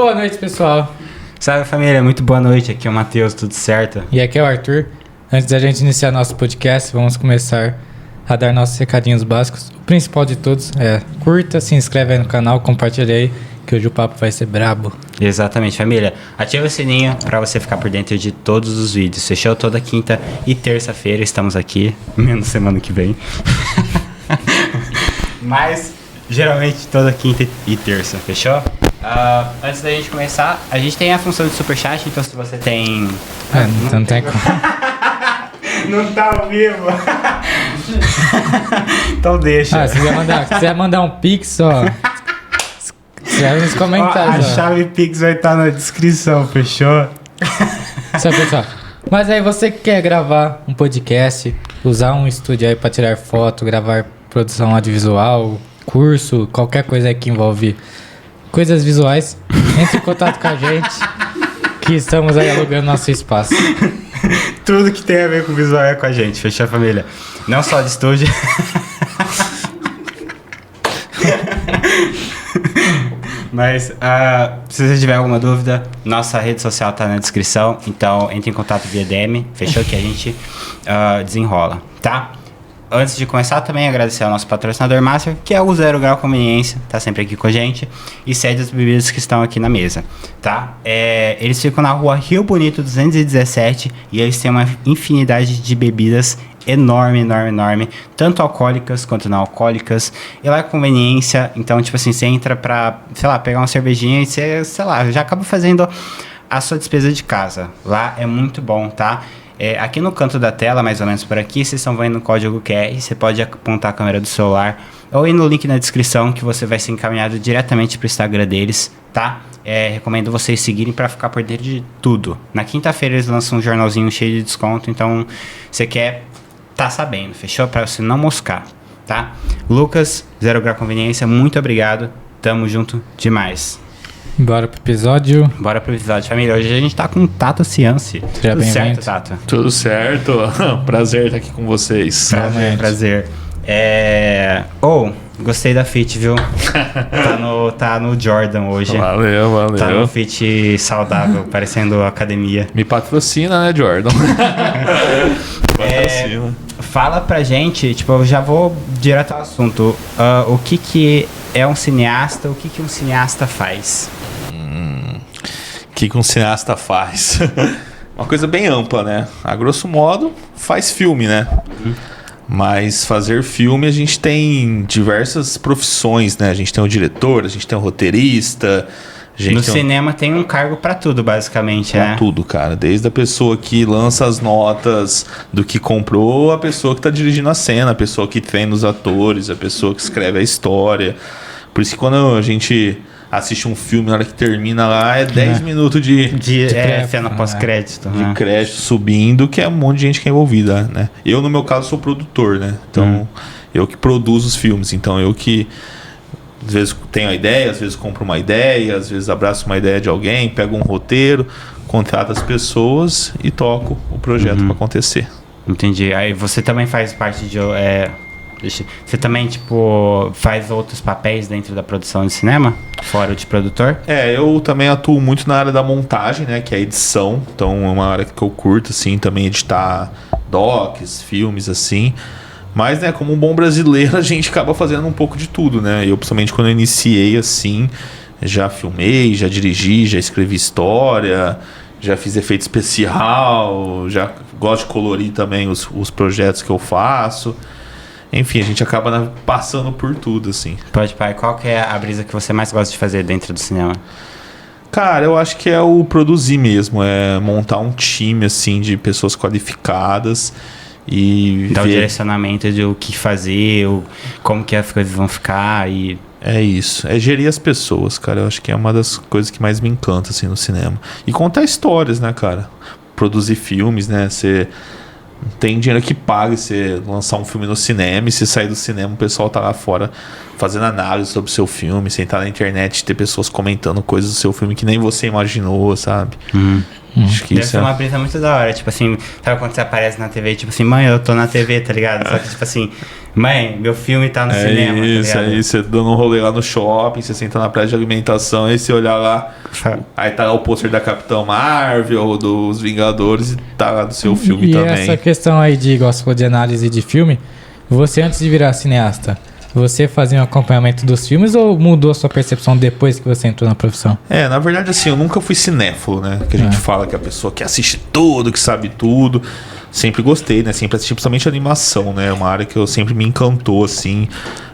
Boa noite, pessoal. Salve, família, muito boa noite. Aqui é o Matheus, tudo certo? E aqui é o Arthur. Antes da gente iniciar nosso podcast, vamos começar a dar nossos recadinhos básicos. O principal de todos é curta, se inscreve aí no canal, compartilha aí, que hoje o papo vai ser brabo. Exatamente, família. Ativa o sininho pra você ficar por dentro de todos os vídeos. Fechou? Toda quinta e terça-feira estamos aqui, menos semana que vem. Mas, geralmente, toda quinta e terça, fechou? Antes da gente começar, a gente tem a função de superchat, então se você tem... Não tem como. Não tá ao vivo. Então deixa. Se quiser mandar um pix, ó, escreve nos comentários. A chave Pix vai estar na descrição, fechou? Isso aí, pessoal. Mas aí você que quer gravar um podcast, usar um estúdio aí pra tirar foto, gravar produção audiovisual, curso, qualquer coisa aí que envolve coisas visuais, entre em contato com a gente, que estamos aí alugando nosso espaço. Tudo que tem a ver com visual é com a gente, fechou, família? Não só de estúdio. Mas se você tiver alguma dúvida, nossa rede social tá na descrição, então entre em contato via DM, fechou? Que a gente desenrola, tá? Antes de começar, também agradecer ao nosso patrocinador Master, que é o Zero Grau Conveniência, tá sempre aqui com a gente, e cede as bebidas que estão aqui na mesa, tá? Eles ficam na rua Rio Bonito 217 e eles têm uma infinidade de bebidas enorme, tanto alcoólicas quanto não alcoólicas, e lá é conveniência, então, tipo assim, você entra pra, sei lá, pegar uma cervejinha e você, sei lá, já acaba fazendo a sua despesa de casa. Lá é muito bom, tá? Aqui no canto da tela, mais ou menos por aqui, vocês estão vendo o código QR, você pode apontar a câmera do celular ou ir no link na descrição que você vai ser encaminhado diretamente para o Instagram deles, tá? Recomendo vocês seguirem para ficar por dentro de tudo. Na quinta-feira eles lançam um jornalzinho cheio de desconto, então você quer tá sabendo, fechou? Para você não moscar, tá? Lucas, Zero Grau Conveniência, muito obrigado, tamo junto demais. Bora pro episódio. Bora pro episódio, família. Hoje a gente tá com Tato Cianci. Seja Tudo certo, bem-vindo. Tato? Tudo certo. Prazer estar aqui com vocês. Prazer. Gostei da fit, viu? tá no Jordan hoje. Valeu. Tá no fit saudável, parecendo academia. Me patrocina, né, Jordan? Patrocina. Fala pra gente, tipo, eu já vou direto ao assunto. O que é um cineasta? O que um cineasta faz? O que um cineasta faz? Uma coisa bem ampla, né? A grosso modo, faz filme, né? Mas fazer filme, a gente tem diversas profissões, né? A gente tem o diretor, a gente tem o roteirista. No cinema tem um cargo pra tudo, basicamente, pra né? tudo, cara. Desde a pessoa que lança as notas do que comprou, a pessoa que tá dirigindo a cena, a pessoa que treina os atores, a pessoa que escreve a história. Por isso que quando a gente assiste um filme, na hora que termina lá, é 10 minutos de cena pós-crédito. De crédito subindo, que é um monte de gente que é envolvida, né? Eu, no meu caso, sou produtor, né? Então, eu que produzo os filmes. Então, eu que às vezes tenho a ideia, às vezes compro uma ideia, às vezes abraço uma ideia de alguém, pego um roteiro, contrato as pessoas e toco o projeto para acontecer. Entendi. Aí você também faz parte de... Você também, tipo, faz outros papéis dentro da produção de cinema? Fora de produtor? Eu também atuo muito na área da montagem, né? Que é a edição. Então, é uma área que eu curto, assim, também editar docs, filmes, assim. Mas, né, como um bom brasileiro, a gente acaba fazendo um pouco de tudo, né? Eu, principalmente, quando eu iniciei, assim, já filmei, já dirigi, já escrevi história, já fiz efeito especial, já gosto de colorir também os projetos que eu faço. Enfim, a gente acaba passando por tudo, assim. Pode, pai. Qual que é a brisa que você mais gosta de fazer dentro do cinema? Cara, eu acho que é o produzir mesmo. É montar um time, assim, de pessoas qualificadas e dar o direcionamento de o que fazer, como que as coisas vão ficar e... É isso. É gerir as pessoas, cara. Eu acho que é uma das coisas que mais me encanta, assim, no cinema. E contar histórias, né, cara? Produzir filmes, né? Você... Não tem dinheiro que pague você lançar um filme no cinema e se sair do cinema o pessoal tá lá fora fazendo análise sobre o seu filme, sentar na internet e ter pessoas comentando coisas do seu filme que nem você imaginou, sabe? Acho que Deve isso ser uma brisa muito da hora. Tipo assim, sabe quando você aparece na TV, tipo assim, mãe, eu tô na TV, tá ligado? Só que tipo assim, mãe, meu filme tá no cinema, isso, tá ligado? aí você dando um rolê lá no shopping, você senta na praia de alimentação, aí você olhar lá, aí tá lá o pôster da Capitão Marvel, dos Vingadores, e tá lá do seu filme E também. essa questão aí de gosto de análise de filme, você antes de virar cineasta, você fazia um acompanhamento dos filmes ou mudou a sua percepção depois que você entrou na profissão? Na verdade, assim, eu nunca fui cinéfilo, né? Que a gente fala que a pessoa que assiste tudo, que sabe tudo. Sempre gostei, né? Sempre assisti, principalmente animação, né? Uma área que eu sempre me encantou, assim.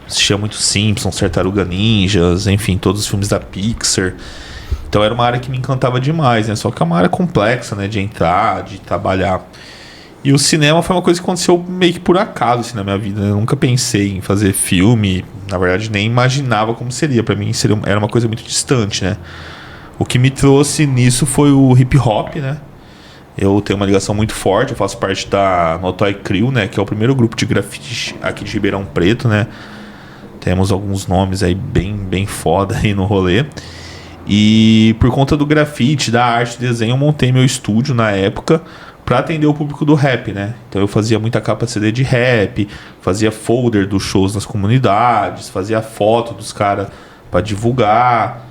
Assistia muito Simpsons, Tartaruga Ninjas, enfim, todos os filmes da Pixar. Então era uma área que me encantava demais, né? Só que é uma área complexa, né? De entrar, de trabalhar. E o cinema foi uma coisa que aconteceu meio que por acaso assim, na minha vida, né? Eu nunca pensei em fazer filme, na verdade nem imaginava como seria. Pra mim era uma coisa muito distante, né? O que me trouxe nisso foi o hip hop, né? Eu tenho uma ligação muito forte, eu faço parte da Notoy Crew, né? Que é o primeiro grupo de grafite aqui de Ribeirão Preto, né? Temos alguns nomes aí bem foda aí no rolê. E por conta do grafite, da arte, do desenho, eu montei meu estúdio na época para atender o público do rap, né? Então eu fazia muita capa CD de rap, fazia folder dos shows nas comunidades, fazia foto dos caras para divulgar.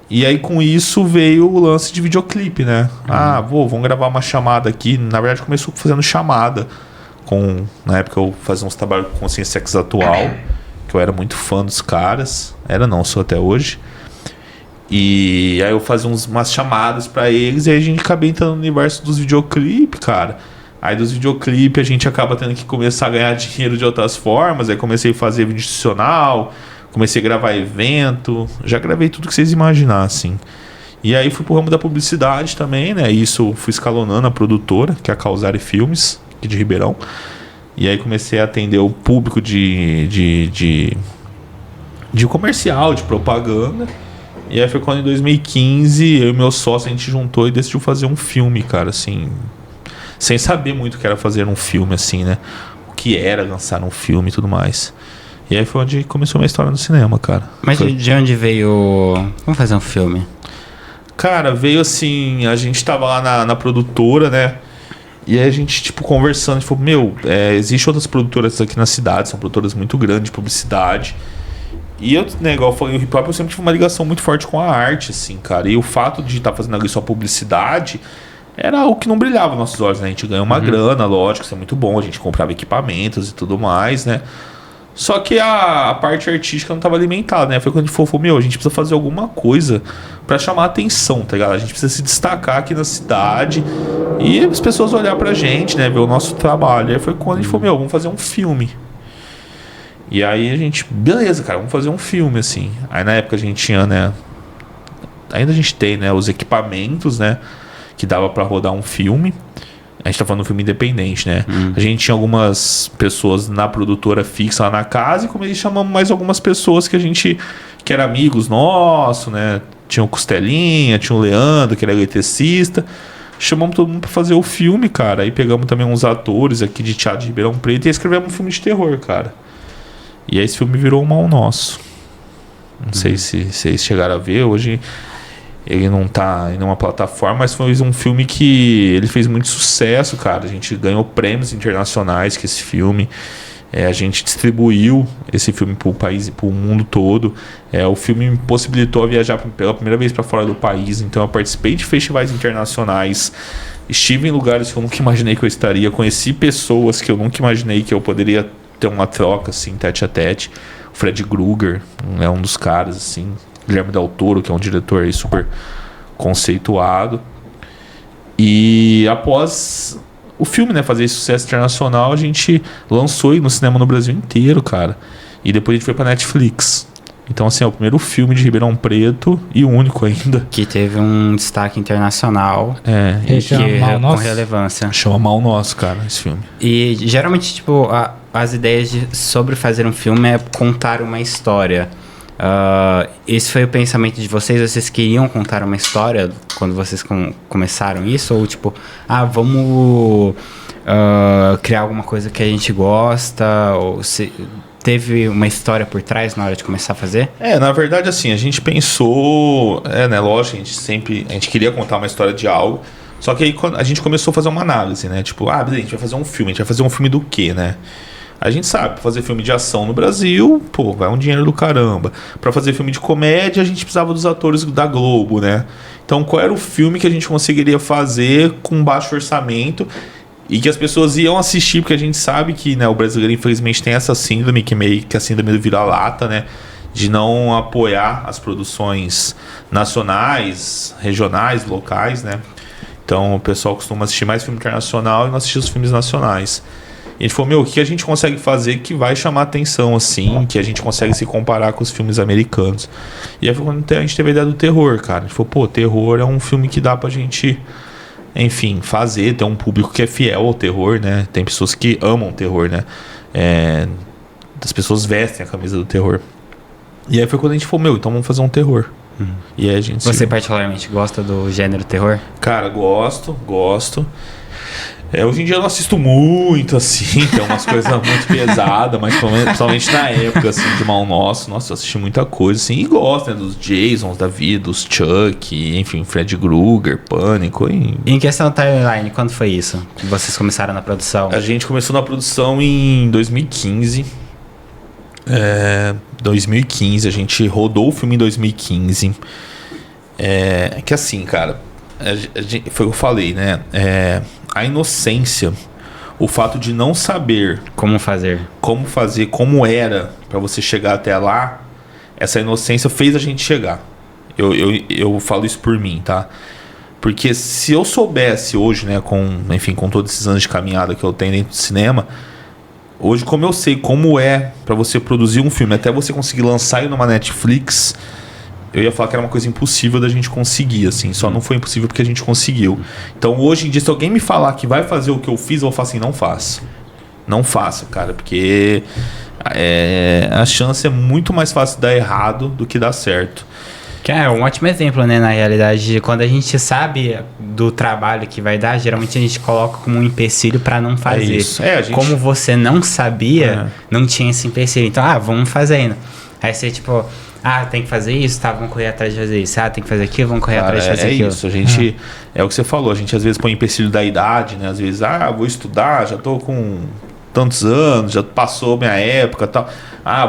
E aí com isso veio o lance de videoclipe, né? Vamos gravar uma chamada aqui. Na verdade começou fazendo chamada. Na época eu fazia uns trabalhos com Consciência Atual, que eu era muito fã dos caras. Sou até hoje. E aí eu fazia umas chamadas pra eles e aí a gente acaba entrando no universo dos videoclipes, cara. Aí dos videoclipes a gente acaba tendo que começar a ganhar dinheiro de outras formas. Aí comecei a fazer vídeo institucional, comecei a gravar evento, já gravei tudo que vocês imaginassem. E aí fui pro ramo da publicidade também, né? Isso fui escalonando a produtora, que é a Causari Filmes, aqui de Ribeirão. E aí comecei a atender o público de comercial, de propaganda. E aí foi quando em 2015 eu e meu sócio a gente juntou e decidiu fazer um filme, cara, assim, sem saber muito o que era fazer um filme, assim, né? O que era lançar um filme e tudo mais. E aí foi onde começou a minha história no cinema, cara. Mas de onde veio... Vamos fazer um filme? Cara, veio assim, a gente tava lá na produtora, né? E aí a gente, tipo, conversando, a gente falou, existem outras produtoras aqui na cidade, são produtoras muito grandes de publicidade. E eu, né, igual eu falei, o hip hop eu sempre tive uma ligação muito forte com a arte, assim, cara. E o fato de estar fazendo ali só publicidade era algo que não brilhava nos nossos olhos, né? A gente ganhou uma grana, lógico, isso é muito bom. A gente comprava equipamentos e tudo mais, né? Só que a parte artística não estava alimentada, né? Foi quando a gente falou, a gente precisa fazer alguma coisa para chamar a atenção, tá ligado? A gente precisa se destacar aqui na cidade e as pessoas olhar pra gente, né? Ver o nosso trabalho. Aí foi quando a gente falou, vamos fazer um filme. E aí a gente, beleza, cara, vamos fazer um filme, assim. Aí na época a gente tinha, né, ainda a gente tem, né, os equipamentos, né, que dava pra rodar um filme. A gente tá falando de um filme independente, né? A gente tinha algumas pessoas na produtora fixa lá na casa e como eles chamamos mais algumas pessoas que eram amigos nossos, né? Tinha o Costelinha, tinha o Leandro, que era eletricista. Chamamos todo mundo pra fazer o filme, cara. Aí pegamos também uns atores aqui de teatro de Ribeirão Preto e escrevemos um filme de terror, cara. E aí esse filme virou um mal nosso. Não sei se vocês chegaram a ver. Hoje ele não tá em nenhuma plataforma, mas foi um filme que ele fez muito sucesso, cara. A gente ganhou prêmios internacionais com esse filme. A gente distribuiu esse filme pro país, pro mundo todo. O filme me possibilitou viajar pela primeira vez para fora do país. Então eu participei de festivais internacionais. Estive em lugares que eu nunca imaginei que eu estaria. Conheci pessoas que eu nunca imaginei que eu poderia ter uma troca, assim, tete a tete. O Fred Krueger é um dos caras, assim. Guilherme Del Toro, que é um diretor aí super conceituado. E após o filme, né, fazer esse sucesso internacional, a gente lançou no cinema no Brasil inteiro, cara. E depois a gente foi pra Netflix. Então, assim, é o primeiro filme de Ribeirão Preto e o único ainda. Que teve um destaque internacional. Com relevância. Chama Mal Nosso, cara, esse filme. E geralmente, tipo, as ideias sobre fazer um filme é contar uma história. Esse foi o pensamento de vocês? Vocês queriam contar uma história quando vocês começaram isso? Ou tipo, vamos criar alguma coisa que a gente gosta? Ou teve uma história por trás na hora de começar a fazer? Na verdade, assim, a gente pensou, né, lógico, a gente queria contar uma história de algo, Só que aí quando a gente começou a fazer uma análise, né? Tipo, beleza, a gente vai fazer um filme. A gente vai fazer um filme do quê, né? A gente sabe, pra fazer filme de ação no Brasil, pô, vai um dinheiro do caramba. Pra fazer filme de comédia, a gente precisava dos atores da Globo, né? Então, qual era o filme que a gente conseguiria fazer com baixo orçamento e que as pessoas iam assistir? Porque a gente sabe que, né, o brasileiro, infelizmente, tem essa síndrome, que meio que a síndrome do vira-lata, né? De não apoiar as produções nacionais, regionais, locais, né? Então, o pessoal costuma assistir mais filme internacional e não assistir os filmes nacionais. E a gente falou, o que a gente consegue fazer que vai chamar atenção, assim, que a gente consegue se comparar com os filmes americanos. E aí foi quando a gente teve a ideia do terror, cara. A gente falou, terror é um filme que dá pra gente, enfim, fazer, ter um público que é fiel ao terror, né? Tem pessoas que amam terror, né? As pessoas vestem a camisa do terror. E aí foi quando a gente falou, então vamos fazer um terror. E aí a gente... Você particularmente gosta do gênero terror? Cara, gosto. Hoje em dia eu não assisto muito, assim, tem umas coisas muito pesadas, mas principalmente na época, assim, de Mal Nosso, nossa, eu assisti muita coisa, assim, e gosto, né, dos Jasons da vida, dos Chuck, enfim, Fred Krueger, Pânico. E em questão timeline, quando foi isso que vocês começaram na produção? A gente começou na produção em 2015. 2015, a gente rodou o filme em 2015. Que assim, cara, foi o que eu falei, né? A inocência, o fato de não saber como fazer, como era pra você chegar até lá, essa inocência fez a gente chegar. Eu falo isso por mim, tá? Porque se eu soubesse hoje, né, com todos esses anos de caminhada que eu tenho dentro do cinema, hoje, como eu sei como é pra você produzir um filme, até você conseguir lançar ele numa Netflix, eu ia falar que era uma coisa impossível da gente conseguir, assim. Só não foi impossível porque a gente conseguiu. Então, hoje em dia, se alguém me falar que vai fazer o que eu fiz, eu vou falar assim, não faça. Não faça, cara, porque a chance é muito mais fácil de dar errado do que dar certo. Que é um ótimo exemplo, né, na realidade. Quando a gente sabe do trabalho que vai dar, geralmente a gente coloca como um empecilho pra não fazer. Isso. Como você não sabia, não tinha esse empecilho. Então, vamos fazendo. Aí você, tipo... tem que fazer isso, tá, vamos correr atrás de fazer isso. Tem que fazer aquilo, vamos correr atrás de fazer aquilo. É isso, a gente... É o que você falou, a gente às vezes põe empecilho da idade, né? Às vezes, vou estudar, já tô com tantos anos, já passou minha época e tal.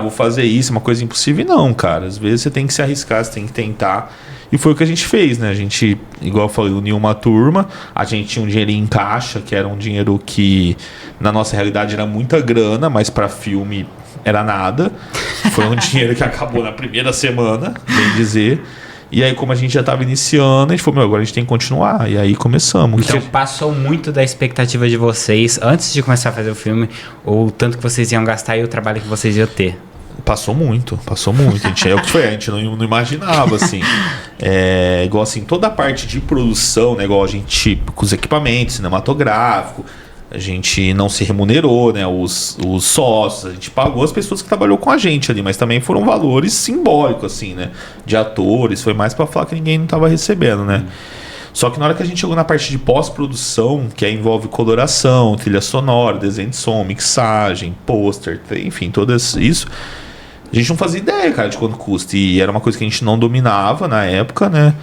Vou fazer isso, uma coisa impossível. E não, cara, às vezes você tem que se arriscar, você tem que tentar. E foi o que a gente fez, né? A gente, igual eu falei, uniu uma turma, a gente tinha um dinheirinho em caixa, que era um dinheiro que na nossa realidade era muita grana, mas pra filme era nada. Foi um dinheiro que acabou na primeira semana, bem dizer. E aí, como a gente já estava iniciando, a gente falou, agora a gente tem que continuar. E aí começamos. Então passou muito da expectativa de vocês, antes de começar a fazer o filme, ou tanto que vocês iam gastar e o trabalho que vocês iam ter? Passou muito. A gente não imaginava, assim. Igual assim, toda a parte de produção, né? Igual a gente, com os equipamentos, cinematográfico, a gente não se remunerou, né? Os sócios, a gente pagou as pessoas que trabalhou com a gente ali, mas também foram valores simbólicos, assim, né? De atores, foi mais pra falar que ninguém não tava recebendo, né? Só que na hora que a gente chegou na parte de pós-produção, que aí envolve coloração, trilha sonora, desenho de som, mixagem, pôster, enfim, tudo isso, a gente não fazia ideia, cara, de quanto custa. E era uma coisa que a gente não dominava na época, né?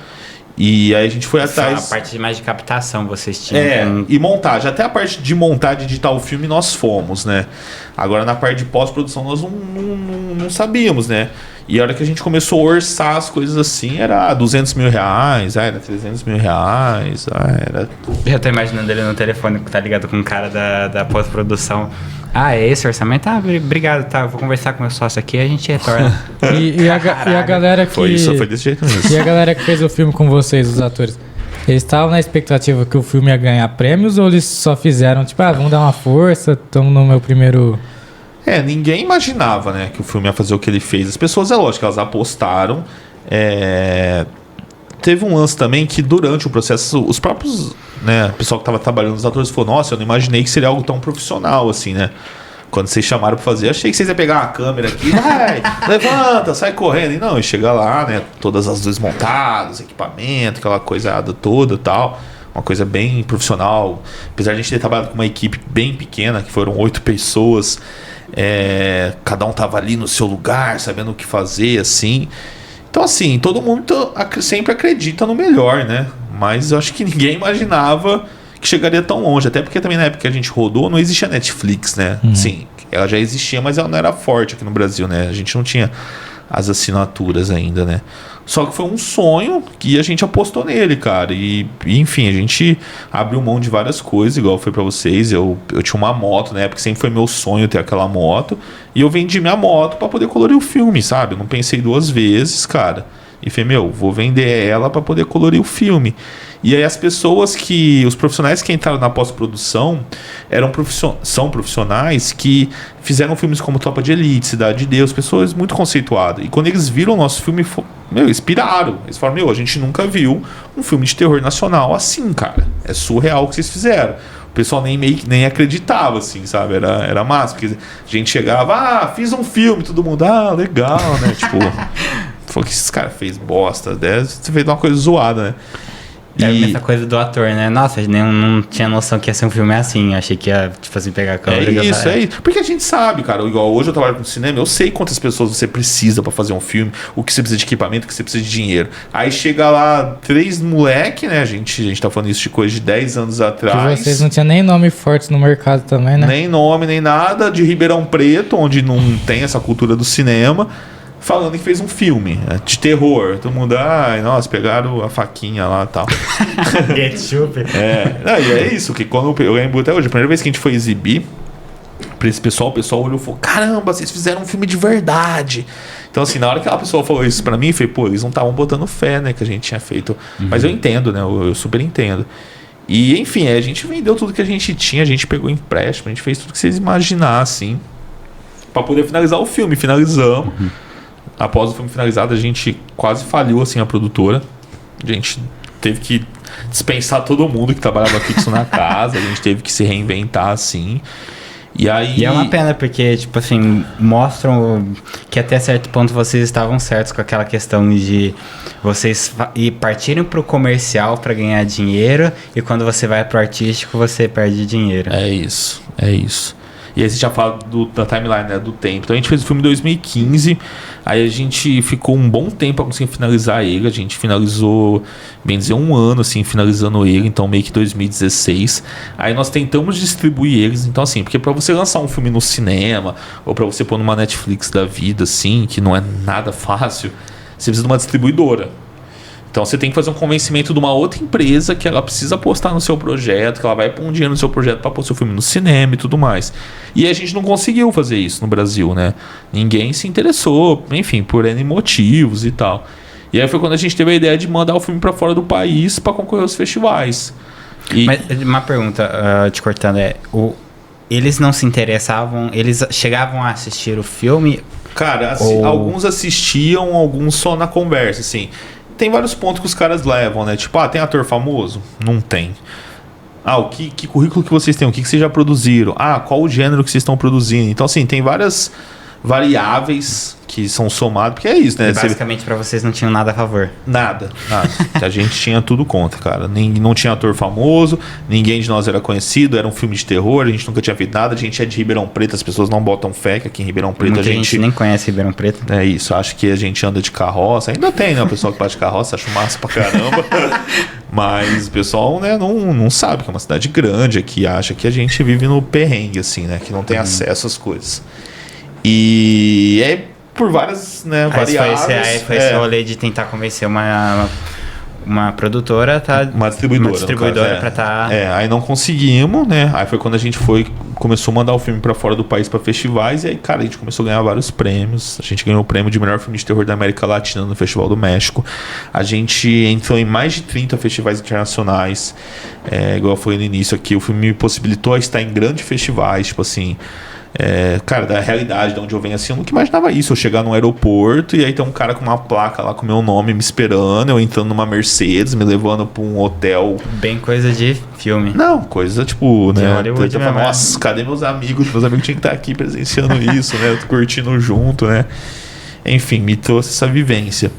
E aí a gente foi atrás... A parte mais de captação vocês tinham. E montagem. Até a parte de montar, de editar o filme, nós fomos, né? Agora, na parte de pós-produção, nós não sabíamos, né? E a hora que a gente começou a orçar as coisas assim, era 200 mil reais, era 300 mil reais, era... Eu tô imaginando ele no telefone, tá ligado com o cara da pós-produção. É esse orçamento? Obrigado, tá, vou conversar com o meu sócio aqui e a gente retorna. E a galera que... Foi desse jeito mesmo. E a galera que fez o filme com vocês, os atores, eles estavam na expectativa que o filme ia ganhar prêmios ou eles só fizeram, tipo, vamos dar uma força, estamos no meu primeiro... Ninguém imaginava, né, que o filme ia fazer o que ele fez. As pessoas, é lógico, elas apostaram. Teve um lance também que durante o processo, os próprios, né, o pessoal que estava trabalhando, os atores, falou, nossa, eu não imaginei que seria algo tão profissional assim, né? Quando vocês chamaram pra fazer, achei que vocês iam pegar uma câmera aqui, vai, levanta, sai correndo. E não, e chega lá, né, todas as luzes montadas, equipamento, aquela coisada toda e tal. Uma coisa bem profissional. Apesar de a gente ter trabalhado com uma equipe bem pequena, que foram 8 pessoas, cada um tava ali no seu lugar, sabendo o que fazer, assim. Então, assim, todo mundo sempre acredita no melhor, né? Mas eu acho que ninguém imaginava que chegaria tão longe. Até porque também na época que a gente rodou, não existia Netflix, né? Sim, ela já existia, mas ela não era forte aqui no Brasil, né? A gente não tinha as assinaturas ainda, né? Só que foi um sonho que a gente apostou nele, cara. E enfim, a gente abriu mão de várias coisas, igual foi pra vocês. Eu tinha uma moto na época, sempre foi meu sonho ter aquela moto. E eu vendi minha moto pra poder colorir o filme, sabe? Eu não pensei duas vezes, cara. E falei, vou vender ela pra poder colorir o filme. E aí as pessoas os profissionais que entraram na pós-produção são profissionais que fizeram filmes como Tropa de Elite, Cidade de Deus, pessoas muito conceituadas. E quando eles viram o nosso filme, eles piraram. Eles falaram, a gente nunca viu um filme de terror nacional assim, cara. É surreal o que vocês fizeram. O pessoal nem acreditava, assim, sabe? Era massa, porque a gente chegava, fiz um filme, todo mundo, legal, né? Tipo, foi que esses caras fez bosta, você fez uma coisa zoada, né? É a mesma coisa do ator, né? Nossa, eu não tinha noção que ia ser um filme assim. Eu achei que ia, tipo assim, pegar a câmera e isso. Porque a gente sabe, cara. Igual hoje eu trabalho com cinema, eu sei quantas pessoas você precisa pra fazer um filme, o que você precisa de equipamento, o que você precisa de dinheiro. Aí chega lá 3 moleque, né? A gente tá falando isso de coisa de 10 anos atrás. Que vocês não tinham nem nome forte no mercado também, né? Nem nome, nem nada. De Ribeirão Preto, onde não tem essa cultura do cinema. Falando que fez um filme de terror. Todo mundo, nossa, pegaram a faquinha lá e tal. Ketchup. E é isso, que quando eu lembro até hoje, a primeira vez que a gente foi exibir pra esse pessoal, o pessoal olhou e falou, caramba, vocês fizeram um filme de verdade. Então, assim, na hora que aquela pessoa falou isso pra mim, eu falei, eles não estavam botando fé, né, que a gente tinha feito. Mas eu entendo, né, eu super entendo. E, enfim, a gente vendeu tudo que a gente tinha, a gente pegou empréstimo, a gente fez tudo que vocês imaginassem, pra poder finalizar o filme. Finalizamos. Após o filme finalizado, a gente quase faliu, assim, a produtora. A gente teve que dispensar todo mundo que trabalhava fixo na casa. A gente teve que se reinventar, assim. E aí... E é uma pena, porque, tipo assim, mostram que até certo ponto vocês estavam certos com aquela questão de vocês partirem pro comercial para ganhar dinheiro, e quando você vai pro artístico, você perde dinheiro. É isso. E aí você já fala da timeline, né, do tempo. Então a gente fez o filme em 2015, aí a gente ficou um bom tempo para conseguir finalizar ele. A gente finalizou, bem dizer, um ano, assim, finalizando ele, então meio que 2016. Aí nós tentamos distribuir eles, então assim, porque para você lançar um filme no cinema, ou para você pôr numa Netflix da vida, assim, que não é nada fácil, você precisa de uma distribuidora. Então você tem que fazer um convencimento de uma outra empresa que ela precisa apostar no seu projeto, que ela vai pôr um dinheiro no seu projeto para pôr seu filme no cinema e tudo mais. E a gente não conseguiu fazer isso no Brasil, né? Ninguém se interessou, enfim, por N motivos e tal. E aí foi quando a gente teve a ideia de mandar o filme para fora do país para concorrer aos festivais. Mas uma pergunta, te cortando, eles não se interessavam, eles chegavam a assistir o filme? Cara, alguns assistiam, alguns só na conversa, assim. Tem vários pontos que os caras levam, né? Tipo, tem ator famoso? Não tem. Que currículo que vocês têm? O que vocês já produziram? Qual o gênero que vocês estão produzindo? Então, assim, tem várias variáveis que são somadas, porque é isso, né? E basicamente pra vocês não tinham nada a favor. Nada. A gente tinha tudo contra, cara. Não tinha ator famoso, ninguém de nós era conhecido, era um filme de terror, a gente nunca tinha feito nada, a gente é de Ribeirão Preto, as pessoas não botam fé que aqui em Ribeirão Preto Muita gente nem conhece Ribeirão Preto. É isso, acho que a gente anda de carroça, ainda tem, né, o pessoal que bate de carroça, acho massa pra caramba, mas o pessoal, né, não sabe que é uma cidade grande aqui, acha que a gente vive no perrengue, assim, né, que não tem acesso às coisas. E é por várias, né, variáveis. Foi esse rolê de tentar convencer uma produtora, uma distribuidora para tá. Aí não conseguimos, né? Aí foi quando a gente começou a mandar o filme para fora do país para festivais, e aí, cara, a gente começou a ganhar vários prêmios. A gente ganhou o prêmio de melhor filme de terror da América Latina no Festival do México. A gente entrou em mais de 30 festivais internacionais. Igual eu falei no início aqui, o filme me possibilitou a estar em grandes festivais, tipo assim. Cara, da realidade de onde eu venho, assim, eu nunca imaginava isso. Eu chegar num aeroporto e aí tem um cara com uma placa lá com o meu nome me esperando, eu entrando numa Mercedes, me levando pra um hotel. Bem coisa de filme. Não, coisa tipo, de né? Hollywood, eu falo, nossa, cadê meus amigos? Meus amigos tinham que estar aqui presenciando isso, né? Curtindo junto, né? Enfim, me trouxe essa vivência.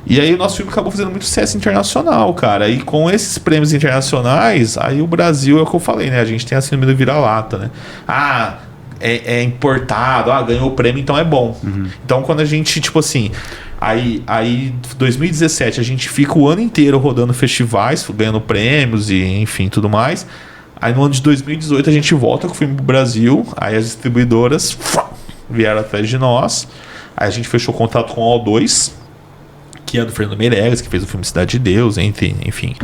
E aí o nosso filme acabou fazendo muito sucesso internacional, cara. E com esses prêmios internacionais, aí o Brasil, é o que eu falei, né? A gente tem a síndrome do vira-lata, né? É importado, ganhou o prêmio, então é bom. Então quando a gente, tipo assim, Aí 2017 a gente fica o ano inteiro rodando festivais, ganhando prêmios e enfim, tudo mais. Aí no ano de 2018 a gente volta com o filme pro Brasil, aí as distribuidoras vieram atrás de nós. Aí a gente fechou contato com a O2, que é do Fernando Meirelles, que fez o filme Cidade de Deus, enfim,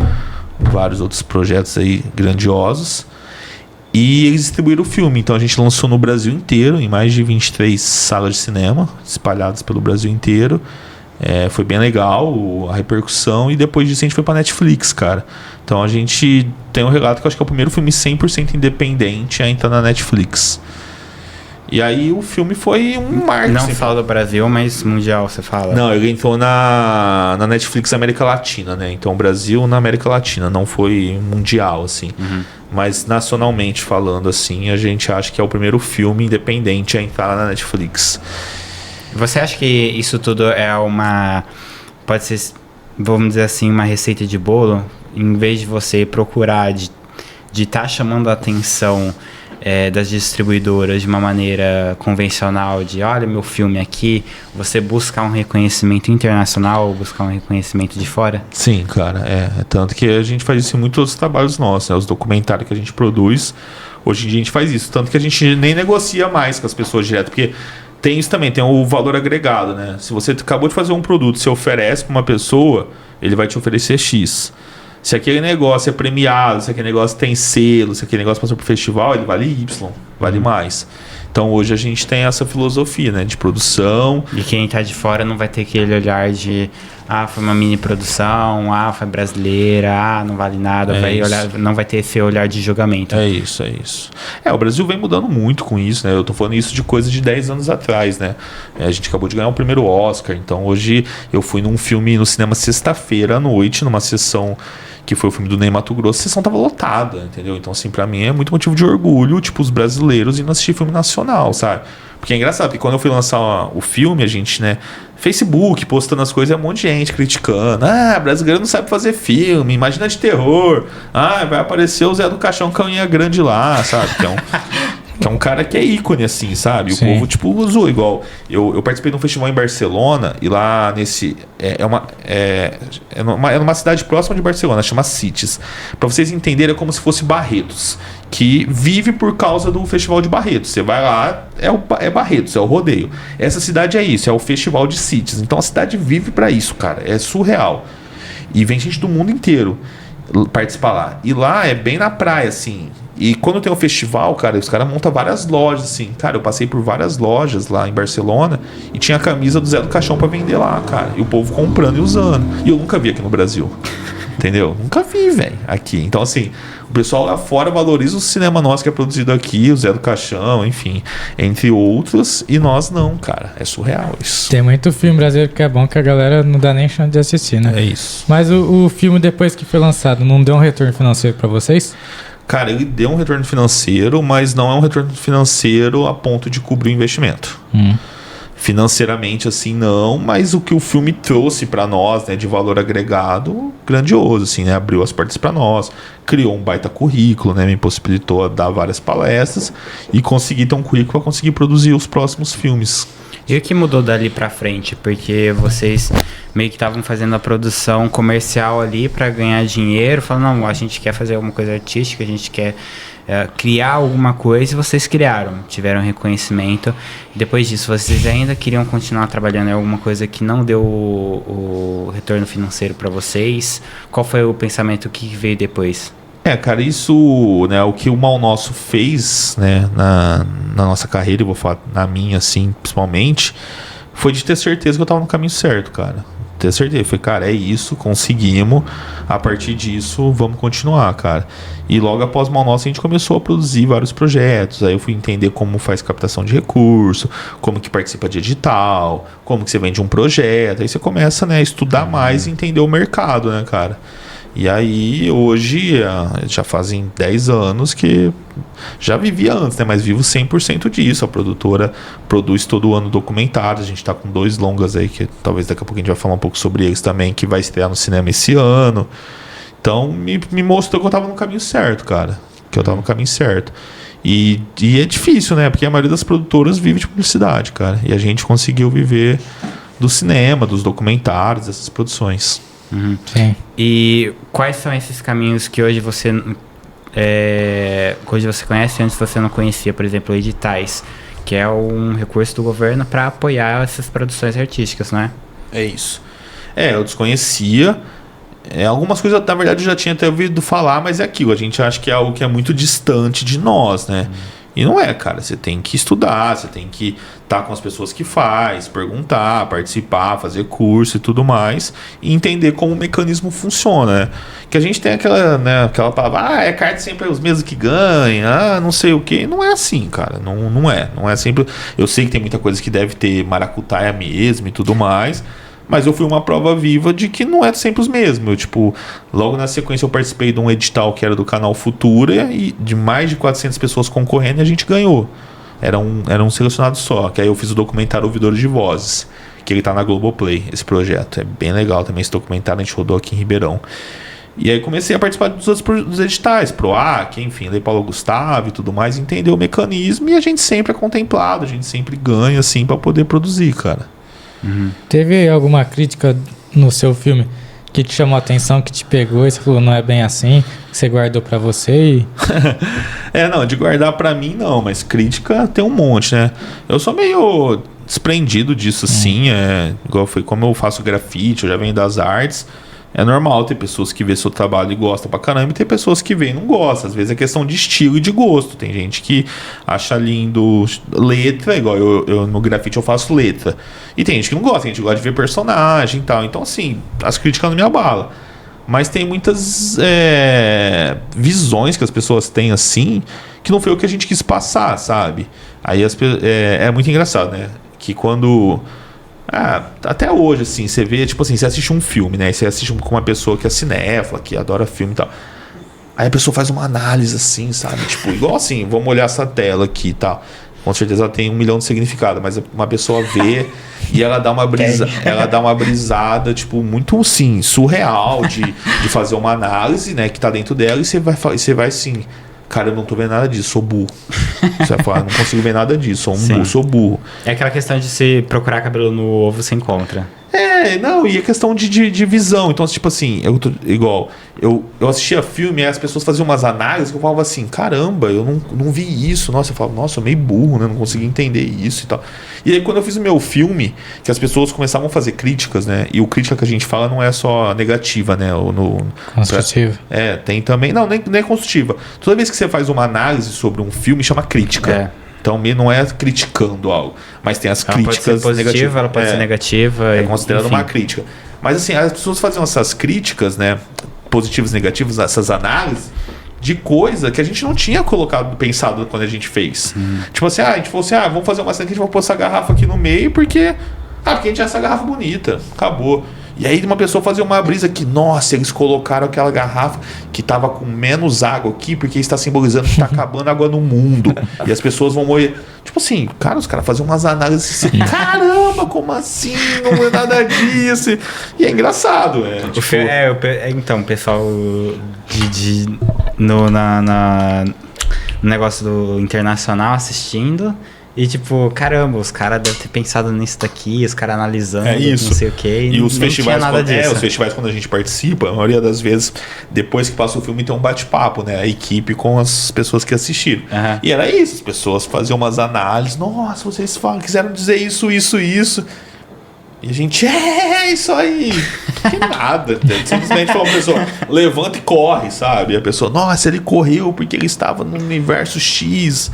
vários outros projetos aí grandiosos. E eles distribuíram o filme, então a gente lançou no Brasil inteiro, em mais de 23 salas de cinema, espalhadas pelo Brasil inteiro. Foi bem legal a repercussão, e depois disso a gente foi pra Netflix, cara. Então a gente tem um relato que eu acho que é o primeiro filme 100% independente a entrar na Netflix. E aí o filme foi um marco. Não fala do Brasil, mas mundial, você fala. Não, ele entrou na Netflix América Latina, né? Então Brasil na América Latina, não foi mundial, assim. Mas nacionalmente falando, assim, a gente acha que é o primeiro filme independente a entrar na Netflix. Você acha que isso tudo é pode ser, vamos dizer assim, uma receita de bolo? Em vez de você procurar de estar chamando a atenção das distribuidoras de uma maneira convencional, de olha meu filme aqui, você buscar um reconhecimento internacional ou buscar um reconhecimento de fora? Sim, cara, tanto que a gente faz isso em muitos outros trabalhos nossos, né? Os documentários que a gente produz, hoje em dia a gente faz isso, tanto que a gente nem negocia mais com as pessoas direto, porque tem isso também, tem o valor agregado, né? Se você acabou de fazer um produto, você oferece para uma pessoa, ele vai te oferecer X. Se aquele negócio é premiado, se aquele negócio tem selo, se aquele negócio passou por festival, ele vale Y, vale mais. Então hoje a gente tem essa filosofia, né, de produção. E quem tá de fora não vai ter aquele olhar de foi uma mini produção, foi brasileira, não vale nada, não vai ter esse olhar de julgamento. É isso. O Brasil vem mudando muito com isso, né? Eu tô falando isso de coisa de 10 anos atrás, né? A gente acabou de ganhar o primeiro Oscar, então hoje eu fui num filme no cinema sexta-feira à noite, numa sessão que foi o filme do Ney Matogrosso, a sessão tava lotada, entendeu? Então, assim, pra mim é muito motivo de orgulho, tipo, os brasileiros indo assistir filme nacional, sabe? Porque é engraçado, porque quando eu fui lançar o filme, a gente, né, Facebook, postando as coisas, é um monte de gente criticando. Brasileiro não sabe fazer filme, imagina de terror. Vai aparecer o Zé do Caixão Canha Grande lá, sabe? Que é um cara que é ícone, assim, sabe? O povo, tipo, usou igual. Eu participei de um festival em Barcelona, e lá nesse... É numa cidade próxima de Barcelona, chama Sitges. Pra vocês entenderem, é como se fosse Barretos, que vive por causa do festival de Barretos. Você vai lá, é Barretos, é o rodeio. Essa cidade é isso, é o festival de Sitges. Então a cidade vive pra isso, cara. É surreal. E vem gente do mundo inteiro participar lá. E lá é bem na praia, assim. E quando tem um festival, cara, os caras montam várias lojas, assim. Cara, eu passei por várias lojas lá em Barcelona e tinha a camisa do Zé do Caixão pra vender lá, cara. E o povo comprando e usando. E eu nunca vi aqui no Brasil. Entendeu? Nunca vi, velho, aqui. Então, assim, o pessoal lá fora valoriza o cinema nosso que é produzido aqui, o Zé do Caixão, enfim, entre outros, e nós não, cara. É surreal isso. Tem muito filme brasileiro que é bom que a galera não dá nem chance de assistir, né? É isso. Mas o filme, depois que foi lançado, não deu um retorno financeiro pra vocês? Cara, ele deu um retorno financeiro, mas não é um retorno financeiro a ponto de cobrir o investimento. Financeiramente, assim, não, mas o que o filme trouxe pra nós, né, de valor agregado, grandioso, assim, né, abriu as portas pra nós, criou um baita currículo, né, me possibilitou dar várias palestras e conseguir ter um currículo pra conseguir produzir os próximos filmes. E o que mudou dali pra frente? Porque vocês meio que estavam fazendo a produção comercial ali pra ganhar dinheiro, falando, não, a gente quer fazer alguma coisa artística, a gente quer criar alguma coisa, e vocês criaram, tiveram reconhecimento. Depois disso, vocês ainda queriam continuar trabalhando em alguma coisa que não deu o retorno financeiro pra vocês? Qual foi o pensamento que veio depois? Cara, isso, né, o que o Mal Nosso fez, né, na nossa carreira, eu vou falar na minha, assim, principalmente, foi de ter certeza que eu tava no caminho certo, cara. Ter certeza. Foi, cara, é isso, conseguimos, a partir disso, vamos continuar, cara. E logo após o Mal Nosso, a gente começou a produzir vários projetos, aí eu fui entender como faz captação de recurso, como que participa de edital, como que você vende um projeto, aí você começa, né, a estudar mais e entender o mercado, né, cara. E aí, hoje, já fazem 10 anos que já vivia antes, né? Mas vivo 100% disso. A produtora produz todo ano documentários. A gente está com 2 longas aí, que talvez daqui a pouco a gente vai falar um pouco sobre eles também, que vai estrear no cinema esse ano. Então, me mostrou que eu estava no caminho certo, cara. Que eu estava no caminho certo. E é difícil, né? Porque a maioria das produtoras vive de publicidade, cara. E a gente conseguiu viver do cinema, dos documentários, dessas produções. Sim. E quais são esses caminhos que hoje você conhece e antes você não conhecia? Por exemplo, editais, que é um recurso do governo para apoiar essas produções artísticas, não é? É isso. Eu desconhecia. Algumas coisas, na verdade, eu já tinha até ouvido falar, mas é aquilo. A gente acha que é algo que é muito distante de nós, né? E não é, cara. Você tem que estudar, você tem que estar com as pessoas que faz, perguntar, participar, fazer curso e tudo mais, e entender como o mecanismo funciona, né? Que a gente tem aquela palavra, é carta sempre os mesmos que ganham, não sei o quê. Não é assim, cara. Não é sempre. Eu sei que tem muita coisa que deve ter maracutaia mesmo e tudo mais. Mas eu fui uma prova viva de que não é sempre os mesmos. Logo na sequência eu participei de um edital que era do canal Futura e de mais de 400 pessoas concorrendo e a gente ganhou. Era um selecionado só. Que aí eu fiz o documentário Ouvidores de Vozes, que ele tá na Globoplay, esse projeto. É bem legal também esse documentário, a gente rodou aqui em Ribeirão. E aí comecei a participar dos editais, PROAC, enfim, Lei Paulo Gustavo e tudo mais, entender o mecanismo e a gente sempre é contemplado, a gente sempre ganha assim para poder produzir, cara. Teve alguma crítica no seu filme que te chamou a atenção, que te pegou e você falou, não é bem assim, que você guardou pra você Não, de guardar pra mim não, mas crítica tem um monte, né? Eu sou meio desprendido disso, assim, igual foi como eu faço grafite, eu já venho das artes. É normal ter pessoas que vê seu trabalho e gostam pra caramba, e ter pessoas que vê e não gostam. Às vezes é questão de estilo e de gosto. Tem gente que acha lindo letra, igual eu no grafite eu faço letra. E tem gente que não gosta, tem gente que gosta de ver personagem e tal. Então, assim, as críticas não me abalam. Mas tem muitas visões que as pessoas têm, assim, que não foi o que a gente quis passar, sabe? Aí é muito engraçado, né? Que quando... até hoje, assim, você vê, tipo assim, você assiste um filme, né? Você assiste com uma pessoa que é cinéfila, que adora filme e tal. Aí a pessoa faz uma análise, assim, sabe? Tipo, igual assim, vamos olhar essa tela aqui e tal. Com certeza ela tem 1 milhão de significado, mas uma pessoa vê e ela dá uma brisada, tipo, muito, assim, surreal de fazer uma análise, né? Que tá dentro dela e você vai assim... Cara, eu não tô vendo nada disso, sou burro. Você vai falar, não consigo ver nada disso, sou burro. É aquela questão de se procurar cabelo no ovo, você encontra. E a questão de visão. Então, tipo assim, eu assistia filme e as pessoas faziam umas análises que eu falava assim, caramba, eu não vi isso. Nossa, eu falava, nossa, eu meio burro, né? Não consegui entender isso e tal. E aí, quando eu fiz o meu filme, que as pessoas começavam a fazer críticas, né? E o crítica que a gente fala não é só negativa, né? construtiva. Tem também. Não, nem é construtiva. Toda vez que você faz uma análise sobre um filme, chama crítica. Então, não é criticando algo, mas tem as críticas negativas. Ela pode ser positiva, ela pode ser negativa. É considerada uma crítica. Mas, assim, as pessoas faziam essas críticas, né, positivas e negativas, essas análises, de coisa que a gente não tinha pensado quando a gente fez. Tipo assim, a gente falou assim, vamos fazer uma cena que a gente vai pôr essa garrafa aqui no meio, porque a gente acha essa garrafa bonita. Acabou. E aí uma pessoa fazia uma brisa que, nossa, eles colocaram aquela garrafa que tava com menos água aqui, porque está simbolizando que tá acabando a água no mundo. E as pessoas vão morrer. Tipo assim, cara, os caras faziam umas análises assim, caramba, como assim? Não é nada disso. E é engraçado, Então, o pessoal no negócio do internacional assistindo. E tipo, caramba, os caras devem ter pensado nisso daqui, os caras analisando, não sei o que. E os festivais, os festivais, quando a gente participa, a maioria das vezes, depois que passa o filme, tem um bate-papo, né? A equipe com as pessoas que assistiram. E era isso, as pessoas faziam umas análises, nossa, vocês quiseram dizer isso. E a gente, isso aí. Que nada. Simplesmente falou a pessoa, levanta e corre, sabe? E a pessoa, nossa, ele correu porque ele estava no universo X.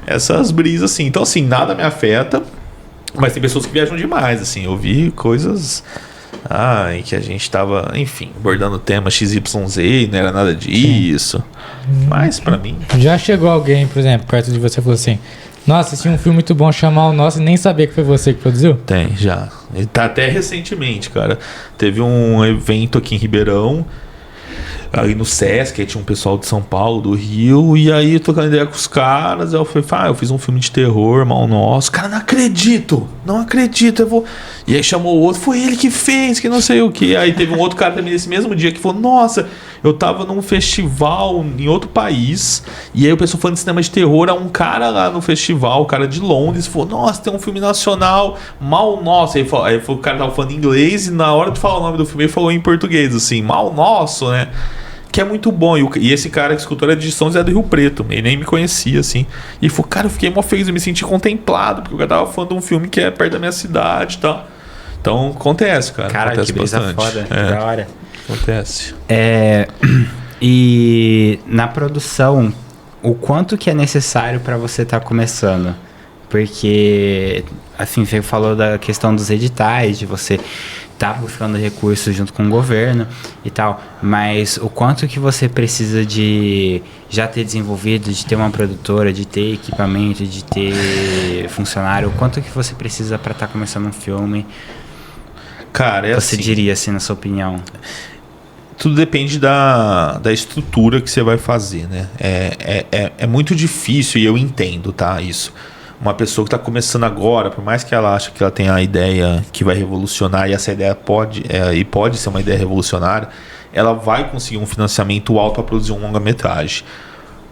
Essas brisas, assim. Então, assim, nada me afeta. Mas tem pessoas que viajam demais, assim. Eu vi coisas... em que a gente tava, enfim, abordando o tema XYZ e não era nada disso. Mas, pra mim... Já chegou alguém, por exemplo, perto de você e falou assim... Nossa, assisti um filme muito bom, chamar o nosso e nem sabia que foi você que produziu? Tem, já. E tá até recentemente, cara. Teve um evento aqui em Ribeirão... Ali no Sesc, aí tinha um pessoal de São Paulo, do Rio, e aí trocando ideia com os caras, eu falei, eu fiz um filme de terror, mal nosso. Cara, não acredito, eu vou... E aí chamou o outro, foi ele que fez, que não sei o que. Aí teve um outro cara também nesse mesmo dia que falou, nossa, eu tava num festival em outro país, e aí o pessoal falando de cinema de terror, um cara lá no festival, o cara de Londres, falou, nossa, tem um filme nacional, Mal Nosso. Aí o cara tava falando em inglês, e na hora de falar o nome do filme, ele falou em português, assim, Mal Nosso, né? Que é muito bom. E esse cara que escutou era de São José do Rio Preto. Ele nem me conhecia, assim. E ele falou, cara, eu fiquei mó feliz, eu me senti contemplado, porque o cara tava falando de um filme que é perto da minha cidade e tal. Então, acontece, cara. Cara, acontece que brisa bastante. foda, da hora. Acontece. E na produção, o quanto que é necessário para você estar começando? Porque, assim, você falou da questão dos editais, de você tá buscando recursos junto com o governo e tal, mas o quanto que você precisa de já ter desenvolvido, de ter uma produtora, de ter equipamento, de ter funcionário, o quanto que você precisa para estar começando um filme? Cara, Você diria, assim, na sua opinião? Tudo depende da estrutura que você vai fazer, né? É muito difícil, e eu entendo, tá? Isso. Uma pessoa que está começando agora, por mais que ela ache que ela tenha a ideia que vai revolucionar, e essa ideia pode ser uma ideia revolucionária, ela vai conseguir um financiamento alto para produzir um longa-metragem.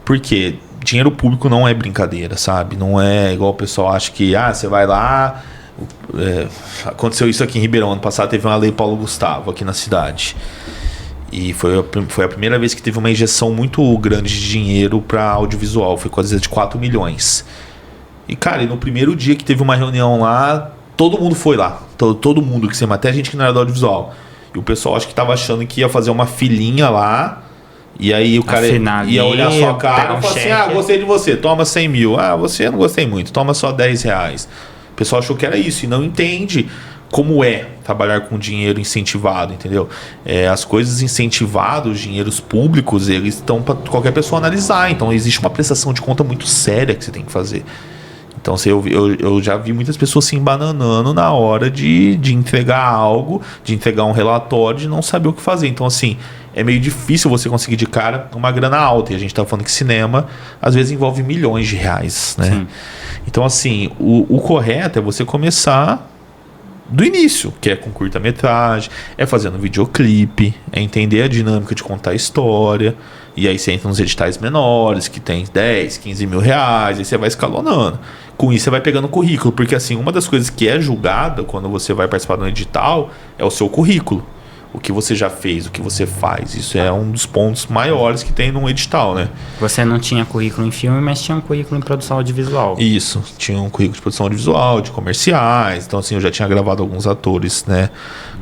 Porque dinheiro público não é brincadeira, sabe? Não é igual o pessoal acha que, você vai lá... aconteceu isso aqui em Ribeirão, ano passado teve uma lei Paulo Gustavo aqui na cidade. E foi a primeira vez que teve uma injeção muito grande de dinheiro para audiovisual, foi coisa de 4 milhões. E, cara, no primeiro dia que teve uma reunião lá, todo mundo foi lá. Todo mundo que se até gente que não era do audiovisual. E o pessoal acho que tava achando que ia fazer uma filinha lá. E aí o cara ia olhar a sua cara e falar assim, gostei de você, toma 100 mil. Você não gostei muito, toma só 10 reais. O pessoal achou que era isso e não entende como é trabalhar com dinheiro incentivado, entendeu? As coisas incentivadas, os dinheiros públicos, eles estão para qualquer pessoa analisar. Então existe uma prestação de conta muito séria que você tem que fazer. Então eu já vi muitas pessoas se embananando na hora de entregar algo, de entregar um relatório, de não saber o que fazer. Então, assim, é meio difícil você conseguir de cara uma grana alta. E a gente tá falando que cinema, às vezes, envolve milhões de reais, né? Sim. Então, assim, o correto é você começar do início, que é com curta-metragem, é fazendo videoclipe, é entender a dinâmica de contar a história. E aí você entra nos editais menores, que tem 10, 15 mil reais, aí você vai escalonando. Com isso você vai pegando currículo, porque assim, uma das coisas que é julgada quando você vai participar de um edital é o seu currículo. O que você já fez, o que você faz. Isso é um dos pontos maiores que tem num edital, né? Você não tinha currículo em filme, mas tinha um currículo em produção audiovisual. Isso, tinha um currículo de produção audiovisual, de comerciais. Então, assim, eu já tinha gravado alguns atores, né,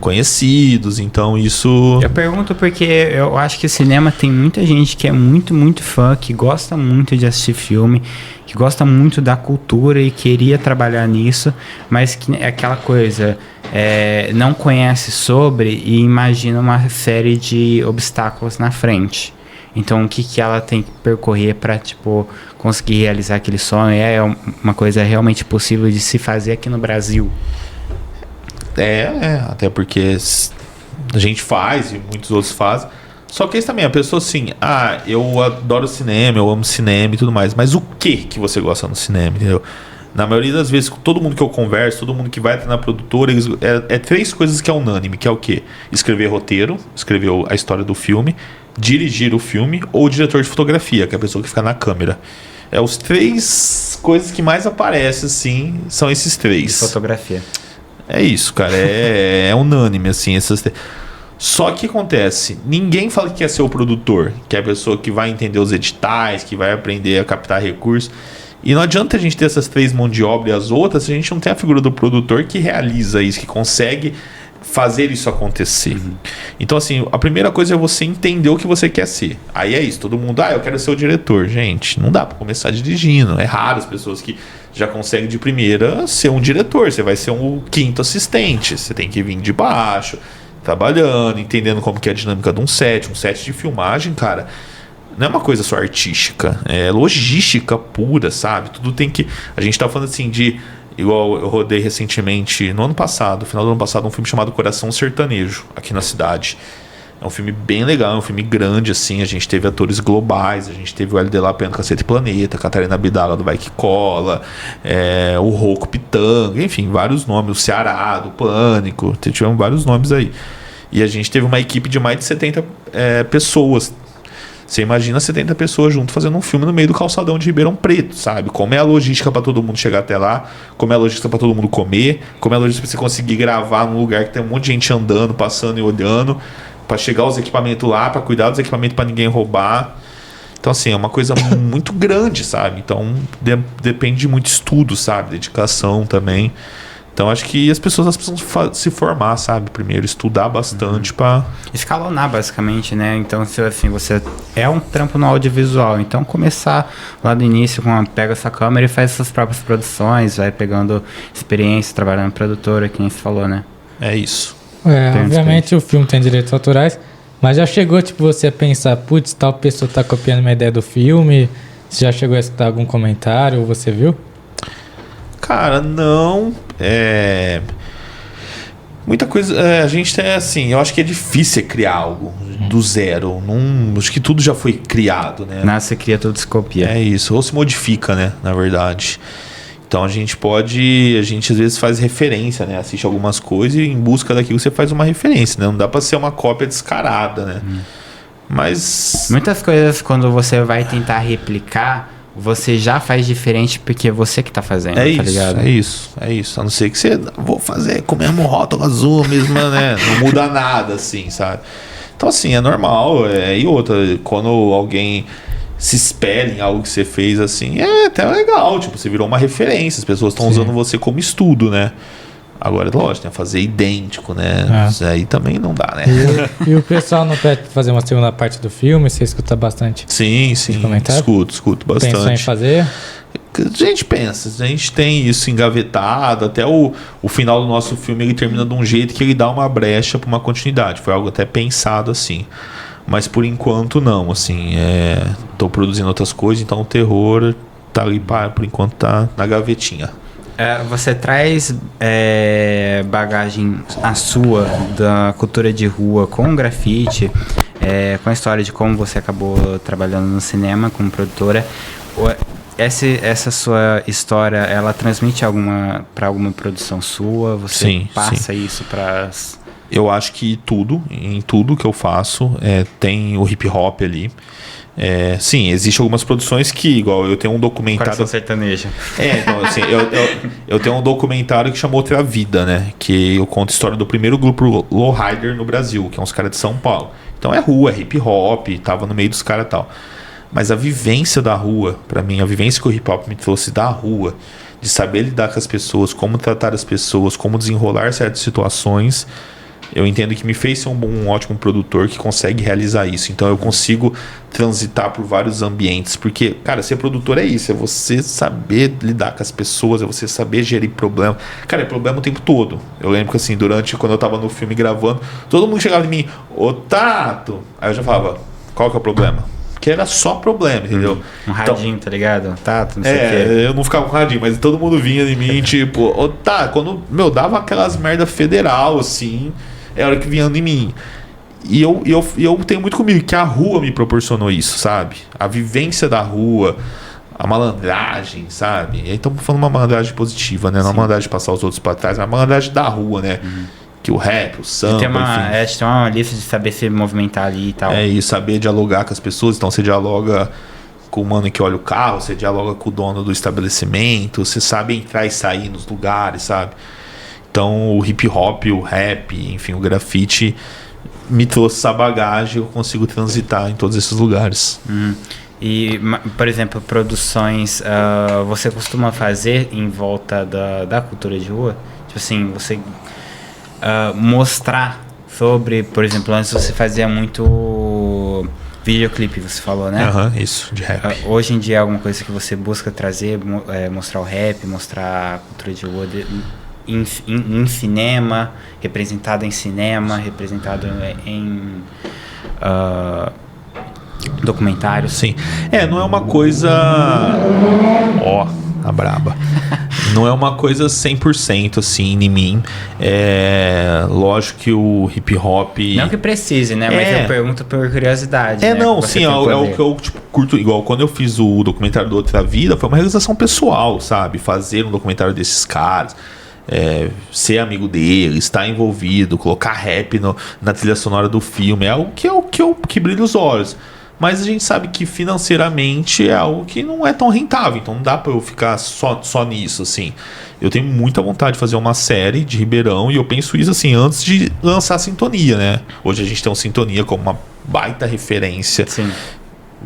conhecidos. Então, isso... Eu pergunto porque eu acho que o cinema tem muita gente que é muito, muito fã, que gosta muito de assistir filme, que gosta muito da cultura e queria trabalhar nisso, mas que é aquela coisa... não conhece sobre e imagina uma série de obstáculos na frente. Então, o que que ela tem que percorrer para, tipo, conseguir realizar aquele sonho? É uma coisa realmente possível de se fazer aqui no Brasil? Até porque a gente faz e muitos outros fazem. Só que isso também, a pessoa assim, eu adoro cinema, eu amo cinema e tudo mais, mas o que você gosta no cinema, entendeu? Na maioria das vezes, todo mundo que eu converso, todo mundo que vai na produtora, é 3 coisas que é unânime, que é o quê? Escrever roteiro, escrever a história do filme, dirigir o filme, ou diretor de fotografia, que é a pessoa que fica na câmera. Os 3 coisas que mais aparecem, assim, são esses 3. E fotografia. É isso, cara, é unânime, assim, essas 3. Só que acontece, ninguém fala que quer ser o produtor, que é a pessoa que vai entender os editais, que vai aprender a captar recursos. E não adianta a gente ter essas 3 mãos de obra e as outras se a gente não tem a figura do produtor que realiza isso, que consegue fazer isso acontecer. Então, assim, a primeira coisa é você entender o que você quer ser. Aí é isso, todo mundo, eu quero ser o diretor. Gente, não dá pra começar dirigindo. É raro as pessoas que já conseguem de primeira ser um diretor. Você vai ser um 5º assistente. Você tem que vir de baixo, trabalhando, entendendo como que é a dinâmica de um set de filmagem, cara. Não é uma coisa só artística, é logística pura, sabe? Tudo tem que... A gente tá falando assim de... Igual eu rodei recentemente, no final do ano passado, um filme chamado Coração Sertanejo, aqui na cidade. É um filme bem legal, é um filme grande, assim. A gente teve atores globais, a gente teve o L.D. Lapena do Cacete Planeta, Catarina Abdala do Vai Que Cola, o Rocco Pitanga, enfim, vários nomes, o Ceará do Pânico, tivemos vários nomes aí. E a gente teve uma equipe de mais de 70 pessoas. Você imagina 70 pessoas junto fazendo um filme no meio do calçadão de Ribeirão Preto, sabe? Como é a logística para todo mundo chegar até lá, como é a logística para todo mundo comer, como é a logística para você conseguir gravar num lugar que tem um monte de gente andando, passando e olhando, para chegar os equipamentos lá, para cuidar dos equipamentos para ninguém roubar. Então, assim, é uma coisa muito grande, sabe? Então, depende de muito estudo, sabe? Dedicação também. Então, acho que as pessoas precisam se formar, sabe? Primeiro, estudar bastante para... Escalonar, basicamente, né? Então, se assim, você é um trampo no audiovisual, então começar lá do início, pega essa câmera e faz suas próprias produções, vai pegando experiência, trabalhando em produtora, que nem você falou, né? É isso. Obviamente o filme tem direitos autorais, mas já chegou, tipo, você a pensar, putz, tal pessoa tá copiando uma ideia do filme? Você já chegou a escutar algum comentário ou você viu? Cara, não. Muita coisa. A gente tem assim. Eu acho que é difícil criar algo do zero. Acho que tudo já foi criado, né? Nasce, cria, tudo se copia. É isso. Ou se modifica, né? Na verdade. Então a gente às vezes faz referência, né? Assiste algumas coisas e em busca daquilo você faz uma referência, né? Não dá pra ser uma cópia descarada, né? Mas. Muitas coisas, quando você vai tentar replicar, você já faz diferente porque é você que tá fazendo, tá ligado? É isso. A não ser que você vou fazer com o mesmo rótulo azul mesmo, né? Não muda nada, assim, sabe? Então, assim, é normal. E outra, quando alguém se espelha em algo que você fez, assim, é até legal. Tipo, você virou uma referência. As pessoas estão usando você como estudo, né? Agora, lógico, né? Fazer idêntico, né? Isso aí também não dá, né? E o pessoal não pede pra fazer uma segunda parte do filme? Você escuta bastante? Sim. Escuto bastante. Pensou em fazer? A gente pensa, a gente tem isso engavetado. Até o final do nosso filme ele termina de um jeito que ele dá uma brecha para uma continuidade. Foi algo até pensado assim. Mas por enquanto não, assim. Tô produzindo outras coisas, então o terror tá ali, por enquanto tá na gavetinha. Você traz bagagem a sua da cultura de rua com grafite, com a história de como você acabou trabalhando no cinema como produtora. Essa sua história, ela transmite para alguma produção sua? Você passa isso para... Eu acho que em tudo que eu faço, tem o hip hop ali. Sim, existem algumas produções que, igual eu tenho um documentário... Coração sertanejo. Então, assim, eu tenho um documentário que chama Outra Vida, né? Que eu conto a história do primeiro grupo Lowrider no Brasil, que é uns caras de São Paulo. Então é rua, é hip hop, tava no meio dos caras e tal. Mas a vivência da rua, pra mim, a vivência que o hip hop me trouxe da rua, de saber lidar com as pessoas, como tratar as pessoas, como desenrolar certas situações... Eu entendo que me fez ser um ótimo produtor que consegue realizar isso. Então eu consigo transitar por vários ambientes. Porque, cara, ser produtor é isso. É você saber lidar com as pessoas. É você saber gerir problema. Cara, é problema o tempo todo. Eu lembro que assim, quando eu tava no filme gravando, todo mundo chegava em mim, ô Tato. Aí eu já falava, qual que é o problema? Que era só problema, entendeu? Um radinho, então, tá ligado? Tato, não sei o quê. Eu não ficava com radinho, mas todo mundo vinha em mim, tipo, ô Tato, quando, dava aquelas merda federal, assim... É a hora que vinha em mim. E eu tenho muito comigo que a rua me proporcionou isso, sabe? A vivência da rua, a malandragem, sabe? E aí estamos falando uma malandragem positiva, né? Não uma malandragem de passar os outros para trás, mas uma malandragem da rua, né? Que o rap, o samba, tem uma lista de saber se movimentar ali e tal. E saber dialogar com as pessoas. Então você dialoga com o mano que olha o carro, você dialoga com o dono do estabelecimento, você sabe entrar e sair nos lugares, sabe? Então o hip hop, o rap, enfim, o grafite me trouxe essa bagagem, eu consigo transitar em todos esses lugares. E, por exemplo, produções, você costuma fazer em volta da cultura de rua? Tipo assim, você mostrar sobre, por exemplo, antes você fazia muito videoclipe, você falou, né? Isso, de rap. Hoje em dia é alguma coisa que você busca trazer, mostrar o rap, mostrar a cultura de rua em cinema, representado em cinema, representado em documentários. Sim. Não é uma coisa... a braba. Não é uma coisa 100% assim em mim. Lógico que o hip hop... Não que precise, né? Mas eu pergunto por curiosidade. Não, sim, é o que eu tipo, curto. Igual quando eu fiz o documentário do Outra Vida, foi uma realização pessoal, sabe? Fazer um documentário desses caras. Ser amigo deles, estar envolvido, colocar rap na trilha sonora do filme, é algo que brilha os olhos. Mas a gente sabe que financeiramente é algo que não é tão rentável, então não dá pra eu ficar só nisso, assim. Eu tenho muita vontade de fazer uma série de Ribeirão, e eu penso isso assim, antes de lançar a Sintonia, né? Hoje a gente tem o Sintonia como uma baita referência. Sim.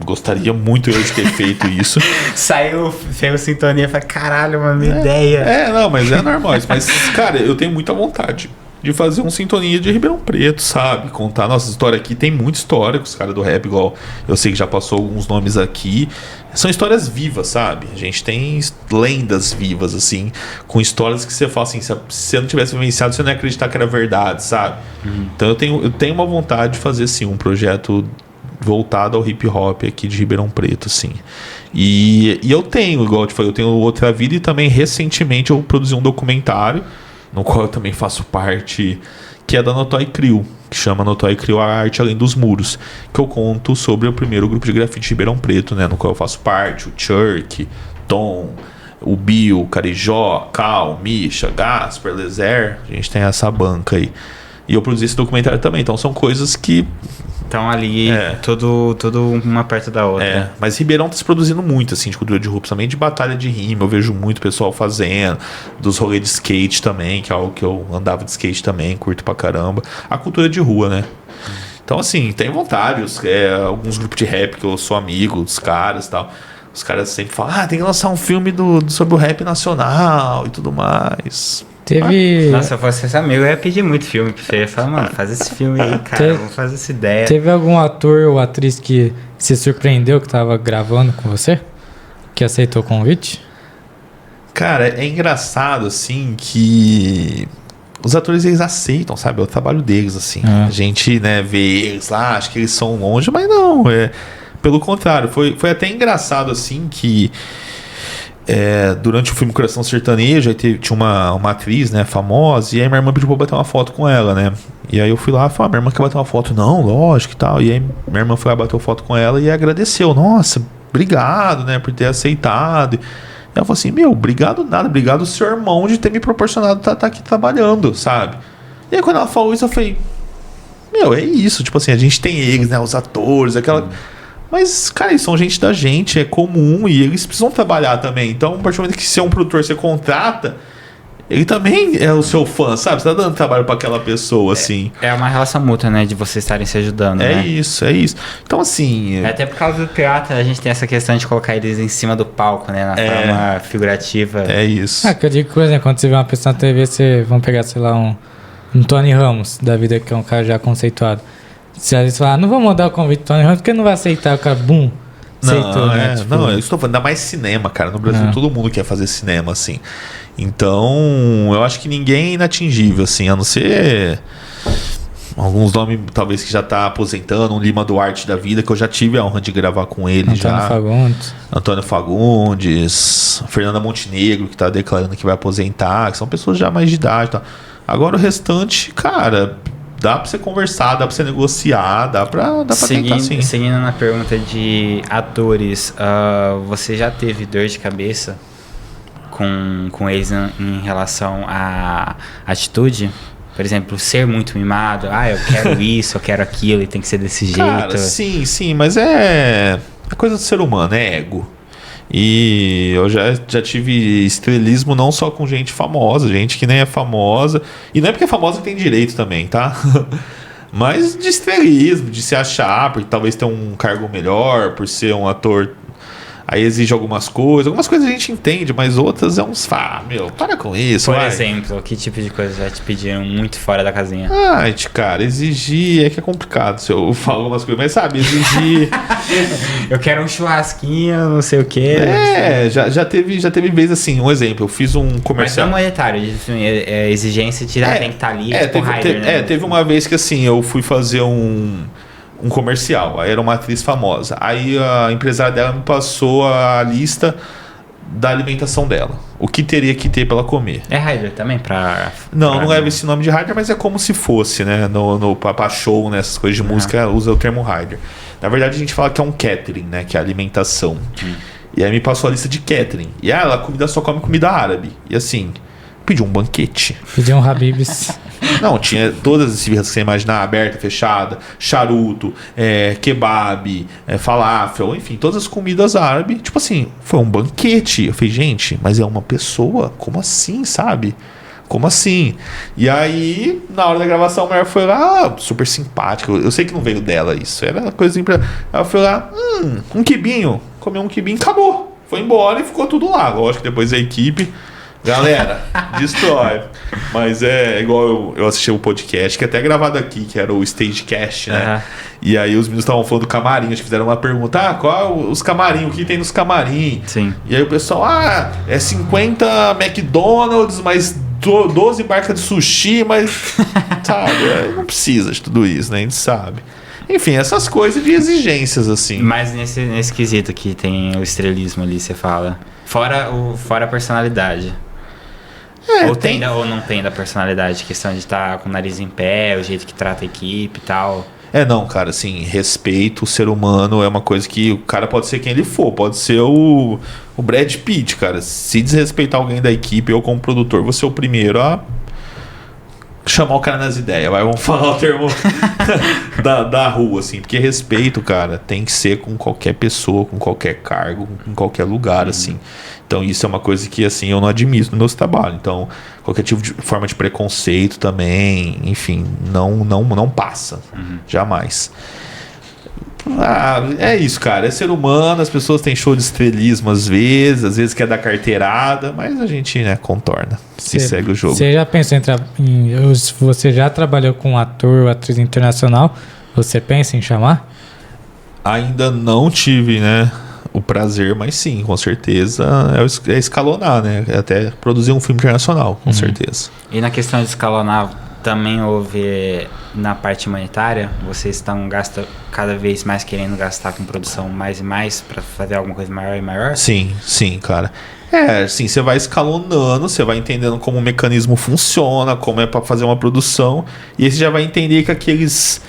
Gostaria muito eu de ter feito isso. Saiu Sintonia e falei, caralho, uma minha ideia. Não, mas é normal. Mas, cara, eu tenho muita vontade de fazer um Sintonia de Ribeirão Preto, sabe? Contar nossa história aqui. Tem muita história com os caras do rap, igual eu sei que já passou alguns nomes aqui. São histórias vivas, sabe? A gente tem lendas vivas, assim, com histórias que você fala assim, se você não tivesse vivenciado, você não ia acreditar que era verdade, sabe? Então eu tenho uma vontade de fazer, assim, um projeto voltado ao hip hop aqui de Ribeirão Preto, assim. E eu tenho, igual eu te falei, eu tenho Outra Vida, e também recentemente eu produzi um documentário, no qual eu também faço parte, que é da Notói Crio, que chama Notói Crio, a Arte Além dos Muros, que eu conto sobre o primeiro grupo de grafite de Ribeirão Preto, né, no qual eu faço parte, o Churk, Tom, o Bill, Carijó, Cal, Misha, Gasper, Lezer, a gente tem essa banca aí. E eu produzi esse documentário também, então são coisas que... Então ali, tudo uma perto da outra. Mas Ribeirão tá se produzindo muito, assim, de cultura de rua, também de batalha de rima, eu vejo muito pessoal fazendo, dos rolês de skate também, que é algo que eu andava de skate também, curto pra caramba. A cultura de rua, né? Então, assim, tem vontade, alguns grupos de rap que eu sou amigo dos caras e tal. Os caras sempre falam, tem que lançar um filme sobre o rap nacional e tudo mais. Nossa, se eu fosse esse amigo, eu ia pedir muito filme pra você. Eu ia falar, mano, faz esse filme aí, cara, vamos fazer essa ideia. Teve algum ator ou atriz que se surpreendeu que tava gravando com você? Que aceitou o convite? Cara, é engraçado, assim, que os atores, eles aceitam, sabe? É o trabalho deles, assim. A gente, né, vê eles lá, acho que eles são longe, mas não, pelo contrário. Foi até engraçado, assim, que... durante o filme Coração Sertanejo, aí tinha uma atriz, né, famosa, e aí minha irmã pediu pra bater uma foto com ela, né? E aí eu fui lá e falei, minha irmã quer bater uma foto? Não, lógico e tal. E aí minha irmã foi lá, bateu foto com ela e agradeceu. Nossa, obrigado, né, por ter aceitado. E ela falou assim, obrigado nada, obrigado ao seu irmão de ter me proporcionado estar aqui trabalhando, sabe? E aí quando ela falou isso, eu falei, é isso, tipo assim, a gente tem eles, né, os atores, aquela... Mas, cara, eles são gente da gente, é comum, e eles precisam trabalhar também. Então, a partir do momento que se é um produtor, você contrata, ele também é o seu fã, sabe? Você tá dando trabalho pra aquela pessoa, assim. É uma relação mútua, né? De vocês estarem se ajudando, né? É isso. Então, assim... Até por causa do pirata, a gente tem essa questão de colocar eles em cima do palco, né? Na forma figurativa. É isso. Que eu digo, por exemplo, quando você vê uma pessoa na TV, vamos pegar, sei lá, um Tony Ramos da vida, que é um cara já conceituado. Se eles falar, não vou mandar o convite do Tony Ramos, porque não vai aceitar, o cara, aceitou, né? Eu estou falando, ainda mais cinema, cara. No Brasil, todo mundo quer fazer cinema, assim. Então, eu acho que ninguém é inatingível, assim, a não ser alguns nomes, talvez, que já tá aposentando, um Lima Duarte da vida, que eu já tive a honra de gravar com ele. Antônio Fagundes, Fernanda Montenegro, que tá declarando que vai aposentar, que são pessoas já mais de idade, tá? Agora o restante, cara... Dá pra você conversar, dá pra você negociar, dá pra tentar, sim. Seguindo na pergunta de atores, você já teve dor de cabeça com eles em relação à atitude? Por exemplo, ser muito mimado, eu quero isso, eu quero aquilo e tem que ser desse jeito. Cara, sim, mas é coisa do ser humano, é ego. E eu já tive estrelismo não só com gente famosa, gente que nem é famosa. E não é porque é famosa que tem direito também, tá? Mas de estrelismo, de se achar, porque talvez tenha um cargo melhor, por ser um ator... Aí exige algumas coisas a gente entende, mas outras é uns... para com isso. Por exemplo, que tipo de coisa já te pediram muito fora da casinha? Cara, exigir... É que é complicado se eu falo algumas coisas, mas sabe, exigir... Eu quero um churrasquinho, não sei o quê. Já teve vez assim, um exemplo, eu fiz um comercial... Mas não monetário, exigência de tem que estar ali, teve uma vez que assim, eu fui fazer um comercial, aí era uma atriz famosa, aí a empresária dela me passou a lista da alimentação dela. O que teria que ter pra ela comer. É rider também Não leva esse nome de rider, mas é como se fosse, né? Pra show, né? Essas coisas de música, usa o termo rider. Na verdade, a gente fala que é um catering, né? Que é alimentação. E aí me passou a lista de catering. E ela só come comida árabe. E assim, pediu um banquete. Pediu um Habib's. Não, tinha todas as esfirras que você imaginar, aberta, fechada, charuto, kebab, falafel, enfim, todas as comidas árabes. Tipo assim, foi um banquete. Eu falei, gente, mas é uma pessoa? Como assim, sabe? Como assim? E aí, na hora da gravação, a mulher foi lá, super simpática. Eu sei que não veio dela isso, era coisa pra... Ela foi lá, um quibinho, comeu um quibinho, acabou. Foi embora e ficou tudo lá. Lógico que depois a equipe... Galera, destrói. Mas é igual eu assisti o podcast, que é até gravado aqui, que era o Stagecast, né? E aí os meninos estavam falando do camarim, acho que fizeram uma pergunta, qual os camarim, o que tem nos camarim? Sim. E aí o pessoal, é 50 McDonald's, mais 12 barcas de sushi, mas sabe, não precisa de tudo isso, né? A gente sabe. Enfim, essas coisas de exigências, assim. Mas nesse quesito que tem o estrelismo ali, você fala. Fora a personalidade. Ou não tem da personalidade, questão de estar com o nariz em pé, o jeito que trata a equipe e tal. Não, cara, assim, respeito o ser humano é uma coisa que o cara pode ser quem ele for, pode ser o Brad Pitt, cara. Se desrespeitar alguém da equipe, eu como produtor, vou ser o primeiro a chamar o cara nas ideias, vamos falar o termo da rua, assim, porque respeito, cara, tem que ser com qualquer pessoa, com qualquer cargo, em qualquer lugar, assim. Então isso é uma coisa que, assim, eu não admito no meu trabalho. Então, qualquer tipo de forma de preconceito também, enfim, não passa. Jamais. É isso, cara. É ser humano, as pessoas têm show de estrelismo às vezes quer dar carteirada, mas a gente, né, contorna. Segue o jogo. Você já pensou você já trabalhou com ator ou atriz internacional? Você pensa em chamar? Ainda não tive, né, o prazer, mas sim, com certeza é escalonar, né? É até produzir um filme internacional, com certeza. E na questão de escalonar, também houve na parte humanitária, vocês estão cada vez mais querendo gastar com produção mais e mais para fazer alguma coisa maior e maior? Sim, cara. Sim, você vai escalonando, você vai entendendo como o mecanismo funciona, como é para fazer uma produção, e aí você já vai entender que aqueles...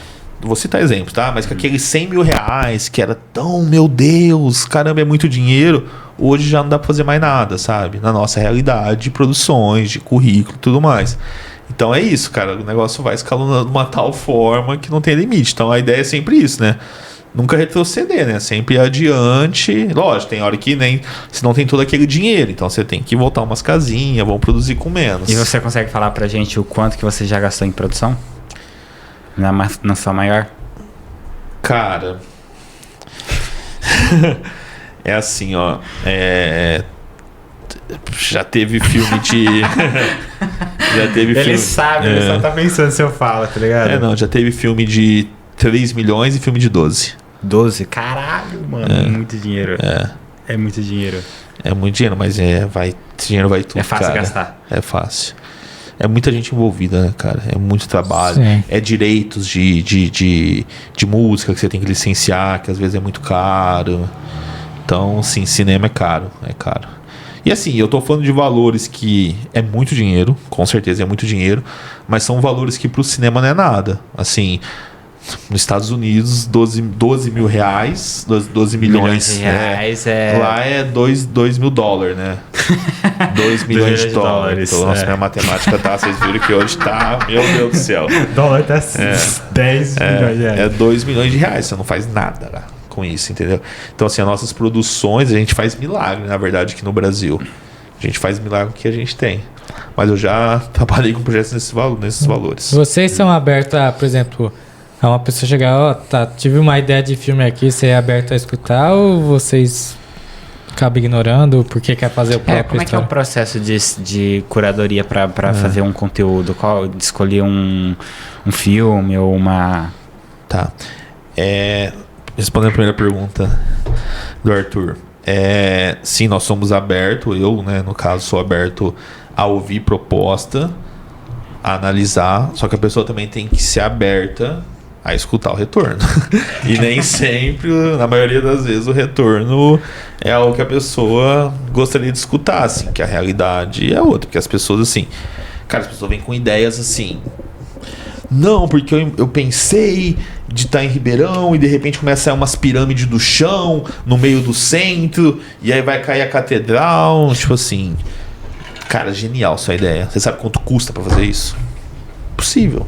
Vou citar exemplos, tá? Mas que aqueles 100 mil reais, que era tão, meu Deus, caramba, é muito dinheiro, hoje já não dá pra fazer mais nada, sabe? Na nossa realidade de produções, de currículo e tudo mais. Então é isso, cara, o negócio vai escalonando de uma tal forma que não tem limite. Então a ideia é sempre isso, né? Nunca retroceder, né? Sempre ir adiante. Lógico, tem hora que você não tem todo aquele dinheiro, então você tem que voltar umas casinhas, vamos produzir com menos. E você consegue falar pra gente o quanto que você já gastou em produção? Na sua maior? Cara, é assim, ó. Já teve filme de... Ele sabe, ele só tá pensando se eu falo, tá ligado? Já teve filme de 3 milhões e filme de 12. 12? Caralho, mano, é muito dinheiro. É muito dinheiro. É muito dinheiro, mas dinheiro vai tudo, é fácil cara. Gastar. É fácil. É muita gente envolvida, né, cara? É muito trabalho. Sim. É direitos de música que você tem que licenciar, que às vezes é muito caro. Então, sim, cinema é caro. É caro. E assim, eu tô falando de valores que é muito dinheiro, com certeza é muito dinheiro, mas são valores que pro cinema não é nada. Assim, nos Estados Unidos, 12 mil reais, 12 milhões de reais lá é 2 mil dólares, né? 2 milhões de dólares. Então, nossa, minha matemática tá, vocês viram que hoje tá, meu Deus do céu. Dólar tá 10 milhões de reais. É 2 milhões de reais, você não faz nada lá com isso, entendeu? Então, assim, as nossas produções, a gente faz milagre, na verdade, aqui no Brasil. A gente faz milagre que a gente tem. Mas eu já trabalhei com projetos nesses valores. Vocês são abertos a, por exemplo, a uma pessoa chegar, tive uma ideia de filme aqui, você é aberto a escutar ou vocês acabam ignorando porque quer fazer o próprio como é que é o processo de curadoria para fazer um conteúdo? De escolher um filme ou uma... Tá. Respondendo a primeira pergunta do Arthur. Sim, nós somos abertos, eu, né, no caso, sou aberto a ouvir proposta, a analisar, só que a pessoa também tem que ser aberta a escutar o retorno. E nem sempre, na maioria das vezes, o retorno é algo que a pessoa gostaria de escutar, assim, que a realidade é outra. Porque as pessoas, assim, cara, as pessoas vêm com ideias assim. Não, porque eu pensei de estar em Ribeirão e de repente começa a sair umas pirâmides do chão, no meio do centro, e aí vai cair a catedral. Tipo assim, cara, genial sua ideia. Você sabe quanto custa pra fazer isso? Possível.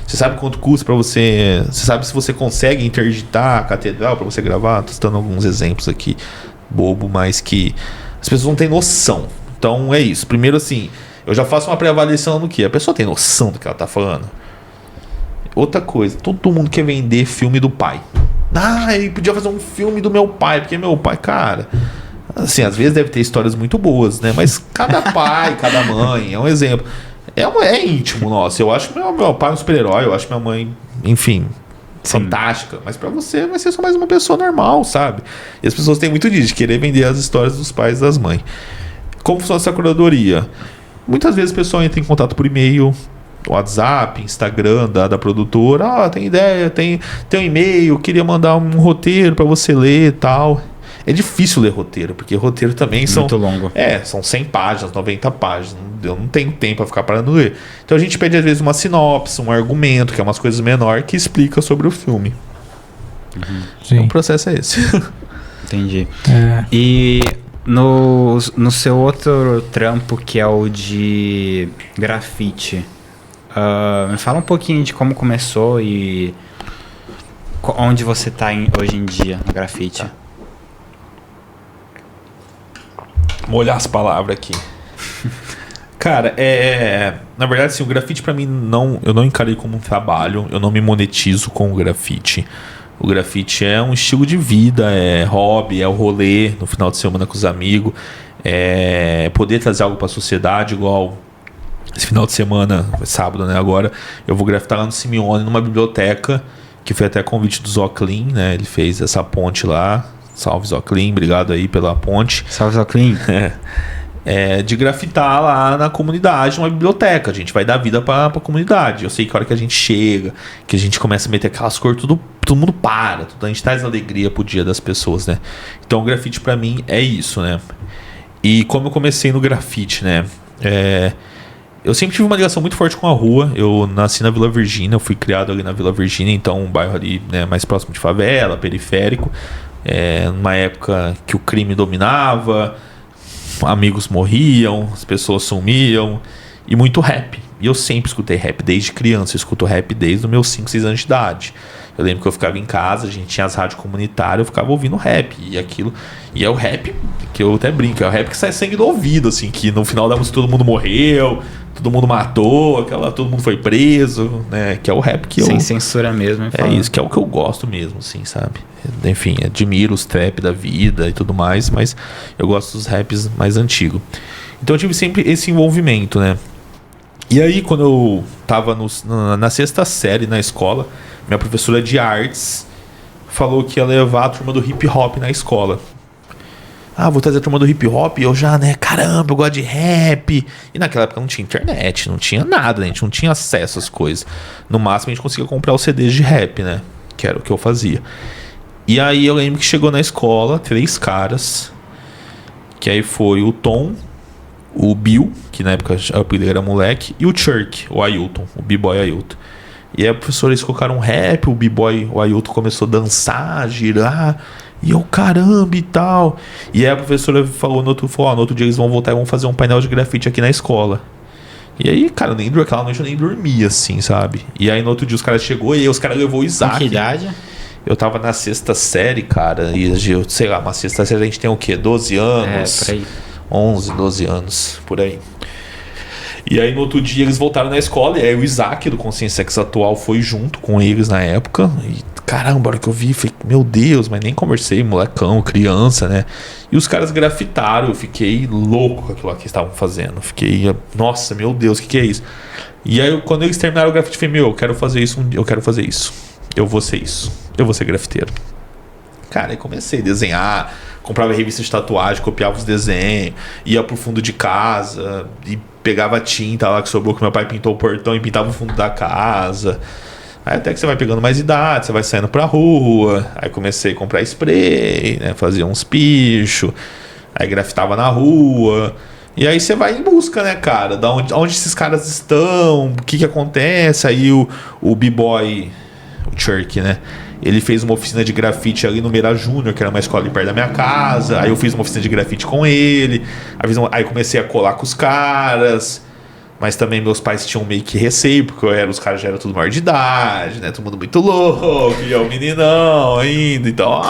Você sabe quanto custa pra você... Você sabe se você consegue interditar a catedral pra você gravar? Tô citando alguns exemplos aqui, bobo, mas que as pessoas não têm noção. Então é isso. Primeiro assim, eu já faço uma pré-avaliação no que? A pessoa tem noção do que ela tá falando? Outra coisa, todo mundo quer vender filme do pai. Ah, ele podia fazer um filme do meu pai, porque meu pai, cara... Assim, às vezes deve ter histórias muito boas, né? Mas cada pai, cada mãe, é um exemplo. É íntimo nosso. Eu acho meu pai um super-herói, eu acho minha mãe, enfim, fantástica. Mas pra você vai ser só mais uma pessoa normal, sabe? E as pessoas têm muito disso, de querer vender as histórias dos pais e das mães. Como funciona essa curadoria? Muitas vezes o pessoal entra em contato por e-mail, WhatsApp, Instagram da produtora. Ah, tem ideia, tem um e-mail, queria mandar um roteiro pra você ler e tal. É difícil ler roteiro, porque roteiro também são... Muito longo. São 100 páginas, 90 páginas. Eu não tenho tempo pra ficar parando ler. Então a gente pede às vezes uma sinopse, um argumento, que é umas coisas menores, que explica sobre o filme. Sim. Então o processo é esse. Entendi. É. E no seu outro trampo, que é o de grafite, me fala um pouquinho de como começou e onde você tá hoje em dia no grafite. Tá. Molhar as palavras aqui. Cara, na verdade, assim, o grafite pra mim eu não encarei como um trabalho. Eu não me monetizo com o grafite. O grafite é um estilo de vida, é hobby, é o rolê no final de semana com os amigos, é poder trazer algo pra sociedade, igual esse final de semana, sábado, né, agora, eu vou grafitar lá no Simeone, numa biblioteca, que foi até convite do Zoclin, né, ele fez essa ponte lá. Salve Zoclin, obrigado aí pela ponte. Salve Zoclin. De grafitar lá na comunidade, numa biblioteca. A gente vai dar vida pra comunidade. Eu sei que a hora que a gente chega, que a gente começa a meter aquelas cores, todo mundo para. A gente traz alegria pro dia das pessoas, né? Então o grafite pra mim é isso, né? E como eu comecei no grafite, né? Eu sempre tive uma ligação muito forte com a rua. Eu nasci na Vila Virgínia, eu fui criado ali na Vila Virgínia, então um bairro ali, né, mais próximo de favela, periférico. Numa época que o crime dominava, amigos morriam, as pessoas sumiam, e muito rap. E eu sempre escutei rap desde criança. Eu escuto rap desde os meus 5, 6 anos de idade. Eu lembro que eu ficava em casa, a gente tinha as rádios comunitárias, eu ficava ouvindo rap. E é o rap que eu até brinco, é o rap que sai sangue do ouvido, assim, que no final da música todo mundo morreu, todo mundo matou, todo mundo foi preso, né? Que é o rap que sem censura mesmo. Isso, que é o que eu gosto mesmo, assim, sabe? Enfim, admiro os trap da vida e tudo mais, mas eu gosto dos raps mais antigos. Então eu tive sempre esse envolvimento, né? E aí, quando eu tava na 6ª série na escola, minha professora de artes falou que ia levar a turma do hip hop na escola. Vou trazer a turma do hip hop. E eu já, né, caramba, eu gosto de rap. E naquela época não tinha internet, não tinha nada, né? A gente não tinha acesso às coisas. No máximo a gente conseguia comprar os CDs de rap, né? Que era o que eu fazia. E aí eu lembro que chegou na escola 3 caras, que aí foi o Tom, o Bill, que na época ele era moleque, e o Churk, o Ailton, o B-Boy Ailton. E aí a professora, eles colocaram um rap, o B-Boy, o Ailton começou a dançar, girar, e eu, caramba e tal. E aí a professora falou no outro dia eles vão voltar e vão fazer um painel de grafite aqui na escola. E aí, cara, aquela noite eu nem dormia, assim, sabe? E aí no outro dia os caras chegou e aí os caras levou o Isaac. Com que idade? Eu tava na 6ª série, cara, e eu sei lá, uma 6ª série a gente tem o quê? 12 anos? Por aí. 11, 12 anos, por aí. E aí no outro dia eles voltaram na escola, e aí o Isaac do Consciência Sex Atual foi junto com eles na época. E caramba, a hora que eu vi, falei, meu Deus, mas nem conversei, molecão, criança, né? E os caras grafitaram, eu fiquei louco com aquilo que eles estavam fazendo. Fiquei, nossa, meu Deus, o que é isso? E aí quando eles terminaram o grafite, eu falei, eu quero fazer isso, eu quero fazer isso. Eu vou ser isso. Eu vou ser grafiteiro. Cara, aí comecei a desenhar, comprava revista de tatuagem, copiava os desenhos, ia pro fundo de casa e pegava tinta lá que sobrou, que meu pai pintou o portão e pintava o fundo da casa. Aí até que você vai pegando mais idade, você vai saindo pra rua. Aí comecei a comprar spray, né? Fazia uns pichos. Aí grafitava na rua. E aí você vai em busca, né, cara? Da onde esses caras estão, o que acontece. Aí o B-Boy, o Churk, né? Ele fez uma oficina de grafite ali no Meira Júnior, que era uma escola ali perto da minha casa. Aí eu fiz uma oficina de grafite com ele. Aí comecei a colar com os caras. Mas também meus pais tinham meio que receio, porque os caras já eram tudo maior de idade, né? Todo mundo muito louco, e eu meninão ainda. Então,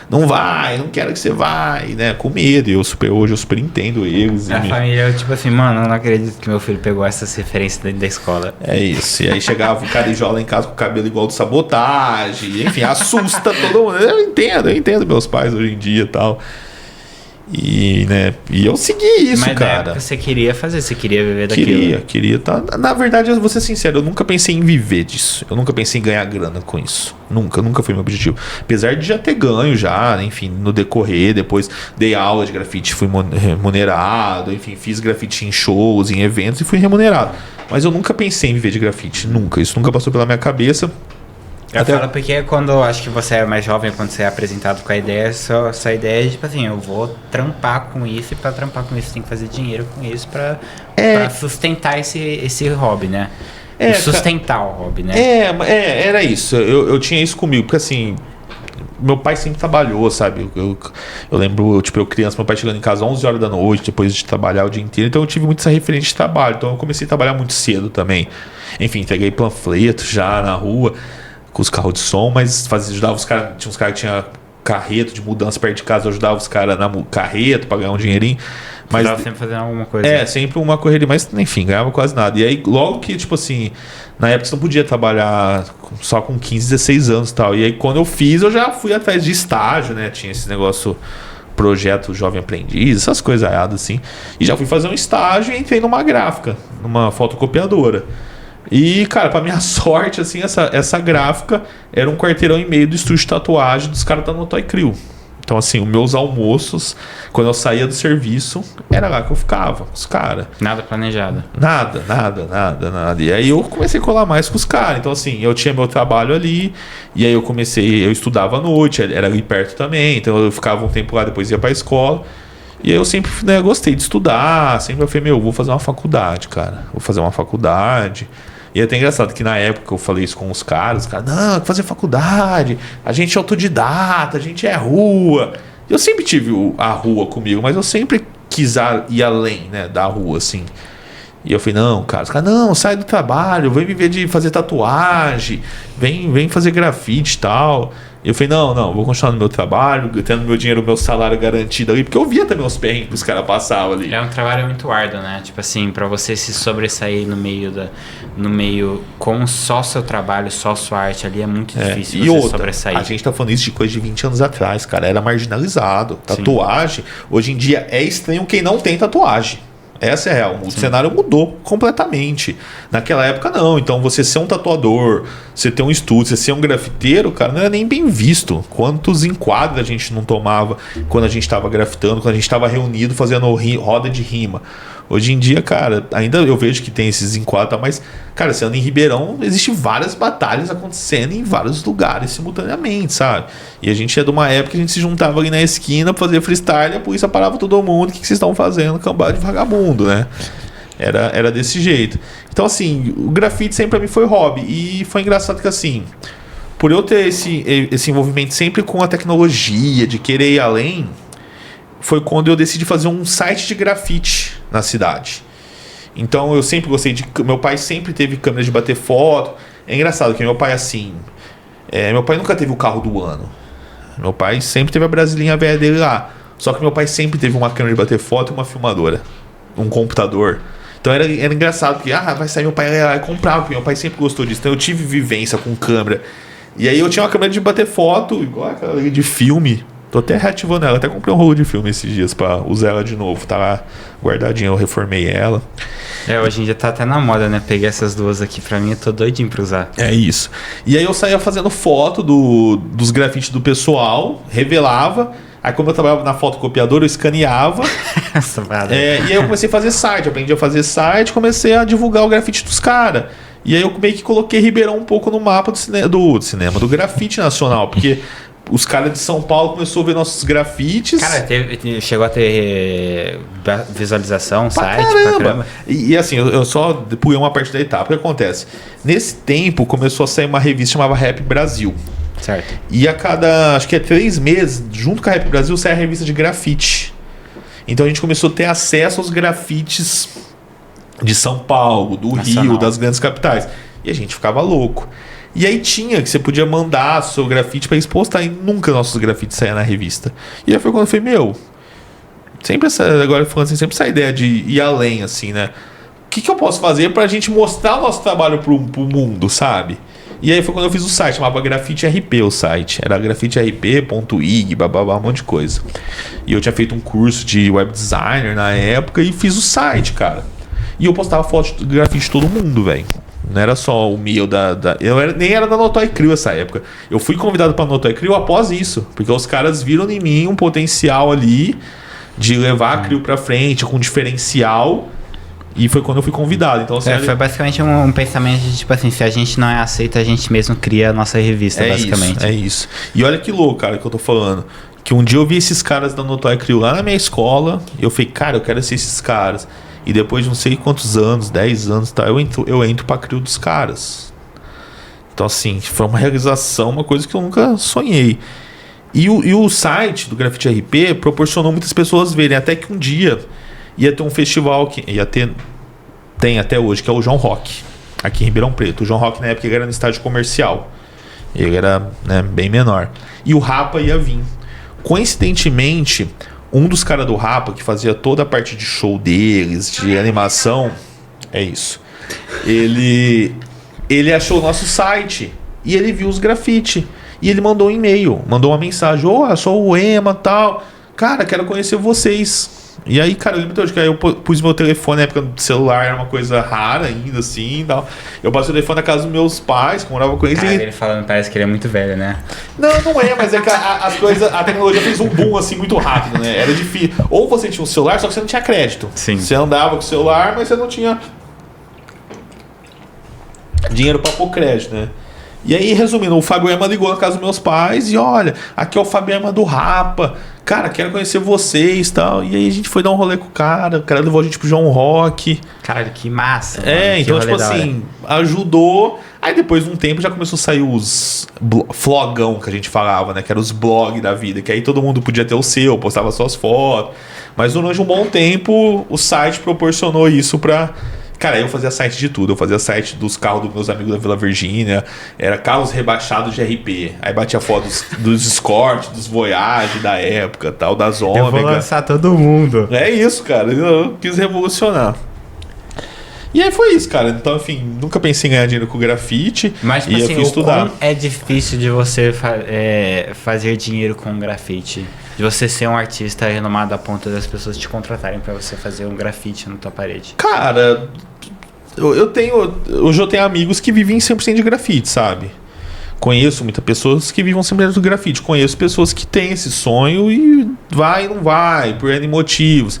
não vai, não quero que você vai, né? Com medo. E hoje eu super entendo eles. A família, tipo assim, mano, eu não acredito que meu filho pegou essas referências dentro da escola. É isso. E aí chegava o Carijó lá em casa com o cabelo igual de Sabotagem. Enfim, assusta todo mundo. Eu entendo meus pais hoje em dia e tal. E, né, e eu segui isso, mas cara. Na época você queria fazer, você queria viver daquilo. Queria. Tá. Na verdade, eu vou ser sincero, eu nunca pensei em viver disso. Eu nunca pensei em ganhar grana com isso. Nunca foi meu objetivo. Apesar de já ter ganho, enfim, no decorrer. Depois dei aula de grafite, fui remunerado. Enfim, fiz grafite em shows, em eventos e fui remunerado. Mas eu nunca pensei em viver de grafite. Nunca. Isso nunca passou pela minha cabeça. Eu falo porque quando acho que você é mais jovem, quando você é apresentado com a ideia, sua ideia é tipo assim, eu vou trampar com isso, e pra trampar com isso tem que fazer dinheiro com isso pra sustentar esse hobby, né? Sustentar o hobby, né? Era isso. Eu tinha isso comigo, porque assim, meu pai sempre trabalhou, sabe? Eu lembro, tipo, eu criança, meu pai chegando em casa às 11 horas da noite, depois de trabalhar o dia inteiro, então eu tive muito essa referência de trabalho, então eu comecei a trabalhar muito cedo também. Enfim, entreguei panfleto já na rua, com os carros de som, mas ajudava os caras. Tinha uns caras que tinham carreto de mudança perto de casa, eu ajudava os caras na carreto pra ganhar um dinheirinho. Mas tava sempre fazendo alguma coisa. Sempre uma correria, mas enfim, ganhava quase nada. E aí, logo que, tipo assim, na época você não podia trabalhar só com 15, 16 anos e tal. E aí, quando eu fiz, eu já fui atrás de estágio, né? Tinha esse negócio, projeto Jovem Aprendiz, essas coisas assim. E já fui fazer um estágio e entrei numa gráfica, numa fotocopiadora. E, cara, pra minha sorte, assim, essa gráfica era um quarteirão e meio do estúdio de tatuagem dos caras da Toy Crew. Então, assim, os meus almoços, quando eu saía do serviço, era lá que eu ficava, com os caras. Nada planejado. Nada. E aí eu comecei a colar mais com os caras. Então, assim, eu tinha meu trabalho ali, e aí eu estudava à noite, era ali perto também, então eu ficava um tempo lá, depois ia pra escola. E aí eu sempre, né, gostei de estudar, sempre eu falei, vou fazer uma faculdade, cara. Vou fazer uma faculdade. E é até engraçado que na época eu falei isso com os caras, não, tem que fazer faculdade, a gente é autodidata, a gente é rua. Eu sempre tive a rua comigo, mas eu sempre quis ir além, né, da rua, assim. E eu falei, não, cara, os caras, não, sai do trabalho, vem viver de fazer tatuagem, vem fazer grafite e tal. E eu falei, não, vou continuar no meu trabalho, tendo meu dinheiro, meu salário garantido ali, porque eu via também os perrengues que os caras passavam ali. É um trabalho muito árduo, né? Tipo assim, pra você se sobressair no meio com só seu trabalho, só sua arte ali, é muito difícil você sobressair. A gente tá falando isso de coisa de 20 anos atrás, cara, era marginalizado. Tatuagem, hoje em dia é estranho quem não tem tatuagem. Essa é a real. O cenário mudou completamente. Naquela época, não. Então, você ser um tatuador, você ter um estúdio, você ser um grafiteiro, cara, não era nem bem visto. Quantos enquadros a gente não tomava quando a gente estava grafitando, quando a gente estava reunido fazendo roda de rima. Hoje em dia, cara, ainda eu vejo que tem esses enquadros, mas, cara, você anda em Ribeirão, existem várias batalhas acontecendo em vários lugares simultaneamente, sabe? E a gente é de uma época que a gente se juntava ali na esquina pra fazer freestyle, a polícia parava todo mundo, o que vocês estão fazendo? Cambada de vagabundo, né? Era desse jeito. Então, assim, o grafite sempre pra mim foi hobby. E foi engraçado que, assim, por eu ter esse envolvimento sempre com a tecnologia, de querer ir além, foi quando eu decidi fazer um site de grafite na cidade. Então eu sempre gostei meu pai sempre teve câmera de bater foto. É engraçado que meu pai, assim, meu pai nunca teve o carro do ano. Meu pai sempre teve a brasilinha velha dele lá. Só que meu pai sempre teve uma câmera de bater foto e uma filmadora, um computador. Então era engraçado, porque vai sair meu pai lá e comprar, porque meu pai sempre gostou disso. Então eu tive vivência com câmera. E aí eu tinha uma câmera de bater foto, igual aquela de filme. Tô até reativando ela, até comprei um rolo de filme esses dias pra usar ela de novo. Tá lá guardadinha, eu reformei ela. Hoje em dia tá até na moda, né? Peguei essas duas aqui pra mim, eu tô doidinho pra usar. É isso. E aí eu saía fazendo foto dos grafites do pessoal, revelava. Aí como eu trabalhava na fotocopiadora, eu escaneava. E aí eu comecei a fazer site, aprendi a fazer site, comecei a divulgar o grafite dos caras. E aí eu meio que coloquei Ribeirão um pouco no mapa do grafite nacional, porque os caras de São Paulo começaram a ver nossos grafites. Cara, chegou a ter visualização, pra site, caramba. pra caramba. E assim, eu só pulei uma parte da etapa. O que acontece? Nesse tempo começou a sair uma revista chamada Rap Brasil. Certo. E a cada, acho que 3 meses, junto com a Rap Brasil, sai a revista de grafite. Então a gente começou a ter acesso aos grafites de São Paulo, do Nacional. Rio, das grandes capitais. E a gente ficava louco. E aí tinha que você podia mandar seu grafite pra eles postar, e nunca nossos grafites saíam na revista. E aí foi quando eu falei, sempre agora falando assim, sempre essa ideia de ir além, assim, né? O que eu posso fazer pra gente mostrar o nosso trabalho pro mundo, sabe? E aí foi quando eu fiz o site, chamava Grafite RP o site. Era grafiterp.ig, bababá, um monte de coisa. E eu tinha feito um curso de web designer na época e fiz o site, cara. E eu postava fotos de grafite de todo mundo, velho. Não era só o meu nem era da Notói Crio essa época. Eu fui convidado pra Notói Crio após isso. Porque os caras viram em mim um potencial ali de levar a Crio pra frente, com diferencial. E foi quando eu fui convidado. Então, assim, Foi basicamente um pensamento de tipo assim, se a gente não é aceito, a gente mesmo cria a nossa revista, basicamente. É isso. E olha que louco, cara, que eu tô falando. Que um dia eu vi esses caras da Notói Crio lá na minha escola. E eu falei, cara, eu quero ser esses caras. E depois de não sei quantos anos, 10 anos, tá, eu entro pra Crio dos caras. Então, assim, foi uma realização, uma coisa que eu nunca sonhei. E o site do Grafite RP proporcionou muitas pessoas verem. Até que um dia ia ter um festival que tem até hoje, que é o João Rock, aqui em Ribeirão Preto. O João Rock na época ele era no estádio comercial. Ele era, né, bem menor. E o Rapa ia vir. Coincidentemente, um dos caras do Rapa, que fazia toda a parte de show deles, de animação, é isso. Ele achou o nosso site e ele viu os grafite. E ele mandou um e-mail, mandou uma mensagem: sou o Ema e tal. Cara, quero conhecer vocês. E aí, cara, eu lembro até hoje que aí eu pus meu telefone, na época do celular era uma coisa rara ainda, assim e tal. Eu passei o telefone na casa dos meus pais, que morava com eles. Cara, ele falando, parece que ele é muito velho, né? Não é, mas é que as coisas, a tecnologia fez um boom assim muito rápido, né? Era difícil. Ou você tinha um celular, só que você não tinha crédito. Sim. Você andava com o celular, mas você não tinha dinheiro pra pôr crédito, né? E aí, resumindo, o Fábio Ema ligou na casa dos meus pais e olha, aqui é o Fábio Ema do Rapa. Cara, quero conhecer vocês e tal. E aí a gente foi dar um rolê com o cara levou a gente pro João Rock. Caralho, que massa. Então, tipo assim, ajudou. Aí depois de um tempo já começou a sair os flogão que a gente falava, né? Que eram os blogs da vida. Que aí todo mundo podia ter o seu, postava suas fotos. Mas durante um bom tempo, o site proporcionou isso pra... Cara, eu fazia site de tudo. Eu fazia site dos carros dos meus amigos da Vila Virgínia. Era carros rebaixados de RP. Aí batia fotos dos Escort, dos Voyage da época, tal, das Ômega. Eu vou lançar todo mundo. É isso, cara. Eu quis revolucionar. E aí foi isso, cara. Então, enfim, nunca pensei em ganhar dinheiro com grafite. Mas, tipo e assim, eu fui estudar. É difícil de você fazer dinheiro com grafite. De você ser um artista renomado a ponto das pessoas te contratarem pra você fazer um grafite na tua parede. Cara, hoje eu tenho amigos que vivem 100% de grafite, sabe? Conheço muitas pessoas que vivem 100% do grafite. Conheço pessoas que têm esse sonho e vai e não vai, por N motivos.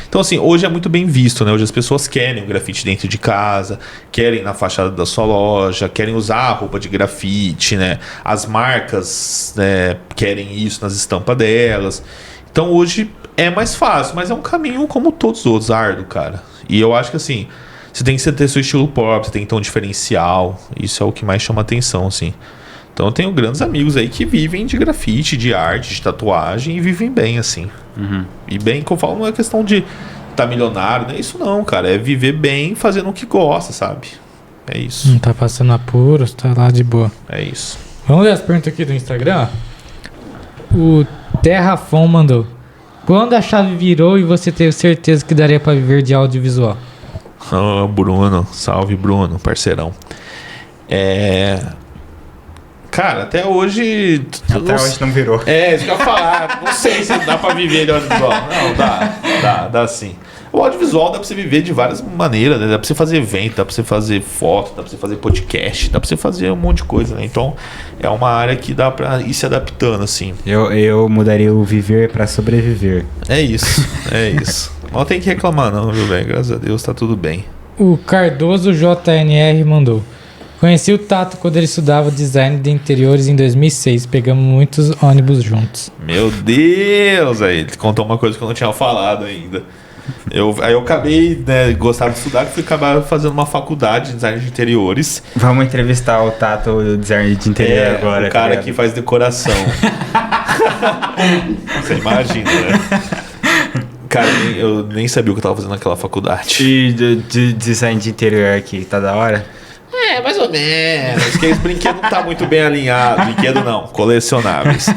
Então, assim, hoje é muito bem visto, né? Hoje as pessoas querem o grafite dentro de casa, querem na fachada da sua loja, querem usar a roupa de grafite, né? As marcas, né, querem isso nas estampas delas. Então, hoje é mais fácil, mas é um caminho como todos os outros, árduo, cara. E eu acho que, assim, você tem que ter seu estilo próprio, você tem que ter um diferencial. Isso é o que mais chama atenção, assim. Então eu tenho grandes amigos aí que vivem de grafite, de arte, de tatuagem e vivem bem, assim. Uhum. E bem, que eu falo, não é questão de tá milionário, não é isso não, cara. É viver bem fazendo o que gosta, sabe? É isso. Não tá passando apuros, tá lá de boa. É isso. Vamos ler as perguntas aqui do Instagram? O Terrafon mandou: quando a chave virou e você teve certeza que daria pra viver de audiovisual? Oh, Bruno, salve Bruno, parceirão. Cara, até hoje... Hoje não virou. Isso que eu ia falar. Não sei se dá pra viver de audiovisual. Não, dá sim. O audiovisual dá pra você viver de várias maneiras, né? Dá pra você fazer evento, dá pra você fazer foto, dá pra você fazer podcast, dá pra você fazer um monte de coisa, né? Então, é uma área que dá pra ir se adaptando, assim. Eu mudaria o viver pra sobreviver. É isso. Não tem que reclamar não, viu, velho? Graças a Deus tá tudo bem. O Cardoso JNR mandou. Conheci o Tato quando ele estudava design de interiores em 2006. Pegamos muitos ônibus juntos. Meu Deus! Aí ele contou uma coisa que eu não tinha falado ainda. Aí eu acabei, né, gostava de estudar, que fui acabar fazendo uma faculdade de design de interiores. Vamos entrevistar o Tato, o designer de interior agora. O cara que faz decoração. Você imagina, né? Cara, eu nem sabia o que eu tava fazendo naquela faculdade. E de design de interior aqui, tá da hora? É, mais ou menos. Porque esse brinquedo não tá muito bem alinhado. Brinquedo não, colecionáveis.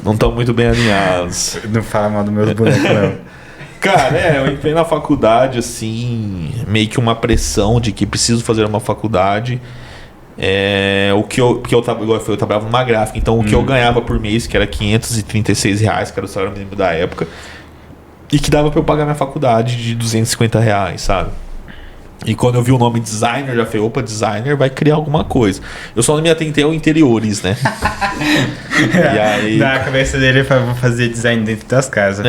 Não estão muito bem alinhados. Não fala mal dos meus bonecos, não. Cara, eu entrei na faculdade, assim, meio que uma pressão de que preciso fazer uma faculdade. Porque eu trabalhava numa gráfica, então o que eu ganhava por mês, que era R$536, que era o salário mínimo da época, e que dava pra eu pagar minha faculdade de R$250, sabe? E quando eu vi o nome designer, já falei, opa, designer vai criar alguma coisa. Eu só não me atentei ao interiores, né? E aí... Na cabeça dele, vou fazer design dentro das casas.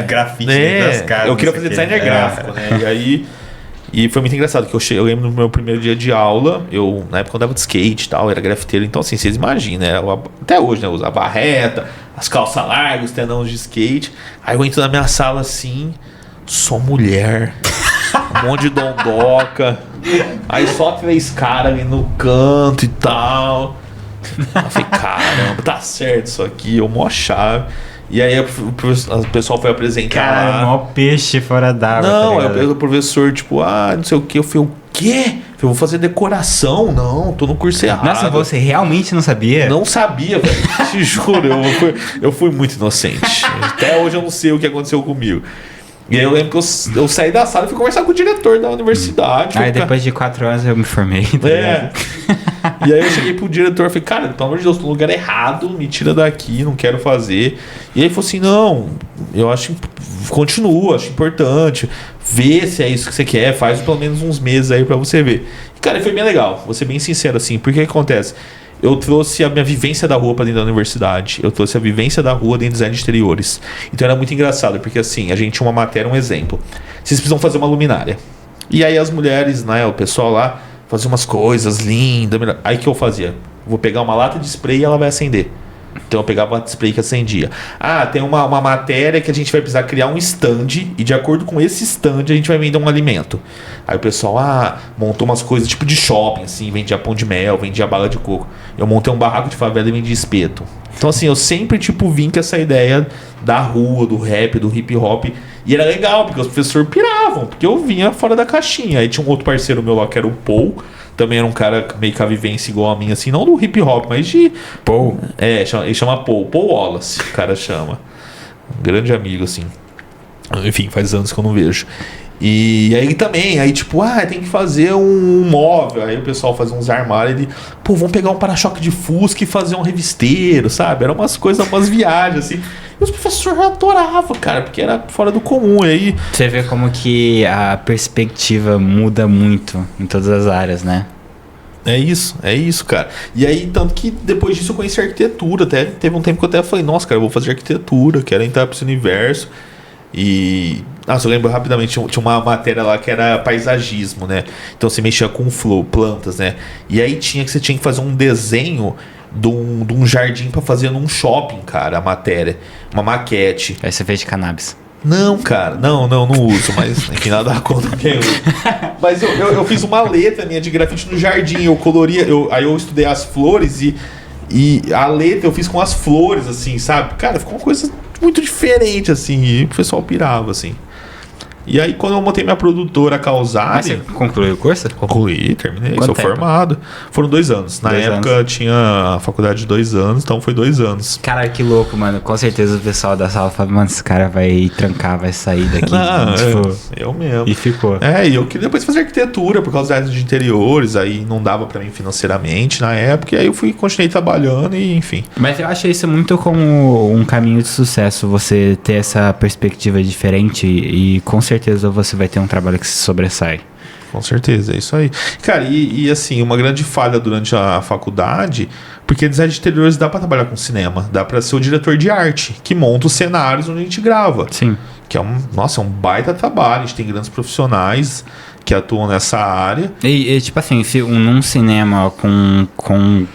Grafite dentro das casas. Eu queria fazer designer gráfico, né? E aí... E foi muito engraçado, que eu lembro no meu primeiro dia de aula, na época eu andava de skate e tal, era grafiteiro, então assim, vocês imaginam, né? Até hoje, né? Eu usava barreta, as calças largas, os tendões de skate. Aí eu entro na minha sala assim, só mulher, um monte de dondoca, aí só 3 caras ali no canto e tal. Eu falei, caramba, tá certo isso aqui, eu mó chave. E aí o pessoal foi apresentar. Cara, mó peixe fora d'água. Não, tá o professor, tipo, não sei o que. Eu falei, o quê? Eu vou fazer decoração? Não, tô no curso errado. Nossa, você realmente não sabia? Não sabia, velho. Te juro, eu fui muito inocente. Até hoje eu não sei o que aconteceu comigo. E aí eu lembro que eu saí da sala e fui conversar com o diretor da universidade. Aí depois de 4 anos eu me formei. Tá E aí eu cheguei pro diretor e falei, cara, pelo amor de Deus, tô no lugar errado, me tira daqui, não quero fazer. E aí ele falou assim, não, eu acho, continua, acho importante, vê se é isso que você quer, faz pelo menos uns meses aí pra você ver. E cara, foi bem legal, vou ser bem sincero assim, porque o que acontece? Eu trouxe a minha vivência da rua pra dentro da universidade. Eu trouxe a vivência da rua dentro do design de exteriores. Então era muito engraçado, porque assim, a gente tinha uma matéria, um exemplo. Vocês precisam fazer uma luminária. E aí as mulheres, né, o pessoal lá, fazia umas coisas lindas. Aí o que eu fazia? Vou pegar uma lata de spray e ela vai acender. Então eu pegava uma spray que acendia. Tem uma matéria que a gente vai precisar criar um stand, e de acordo com esse stand a gente vai vender um alimento. Aí o pessoal montou umas coisas tipo de shopping, assim, vendia pão de mel, vendia bala de coco. Eu montei um barraco de favela e vendia espeto. Então assim, eu sempre vim com essa ideia da rua, do rap, do hip hop. E era legal, porque os professores piravam, porque eu vinha fora da caixinha. Aí tinha um outro parceiro meu lá que era o Paul. Também era um cara meio que a vivência igual a mim, assim, não do hip hop, mas de... Paul? Ele chama Paul Wallace, o cara chama. Um grande amigo, assim. Enfim, faz anos que eu não vejo. E aí também, tem que fazer um móvel. Aí o pessoal fazia uns armários, vamos pegar um para-choque de Fusca e fazer um revisteiro, sabe? Eram umas coisas, umas viagens, assim. E os professores adoravam, cara, porque era fora do comum. E aí... Você vê como que a perspectiva muda muito em todas as áreas, né? É isso, cara. E aí, tanto que depois disso eu conheci arquitetura. Até teve um tempo que eu até falei, nossa, cara, eu vou fazer arquitetura, quero entrar para esse universo. E... eu lembro rapidamente, tinha uma matéria lá que era paisagismo, né? Então você mexia com plantas, né? E aí você tinha que fazer um desenho de um jardim pra fazer num shopping, cara, a matéria. Uma maquete. Aí você fez de cannabis. Não, cara, não uso, mas enfim, nada contra quem usa. Mas eu fiz uma letra minha de grafite no jardim, eu coloria, aí eu estudei as flores e a letra eu fiz com as flores, assim, sabe? Cara, ficou uma coisa muito diferente, assim, e o pessoal pirava, assim. E aí, quando eu montei minha produtora Causari... Mas você concluiu o curso? Concluí, terminei, Quanto sou tempo? Formado. Foram 2 anos. Na época tinha a faculdade de 2 anos, então foi 2 anos. Cara, que louco, mano. Com certeza o pessoal da sala fala, mano, esse cara vai trancar, vai sair daqui. Eu mesmo. E ficou. E eu queria depois fazer arquitetura por causa das áreas de interiores, aí não dava pra mim financeiramente na época, e aí eu continuei trabalhando e enfim. Mas eu acho isso muito como um caminho de sucesso, você ter essa perspectiva diferente e com certeza você vai ter um trabalho que se sobressai. Com certeza, é isso aí. Cara, e assim, uma grande falha durante a faculdade, porque design de interiores dá pra trabalhar com cinema, dá pra ser o diretor de arte, que monta os cenários onde a gente grava. Sim. Que é um baita trabalho, a gente tem grandes profissionais que atuam nessa área. E tipo assim, se num cinema com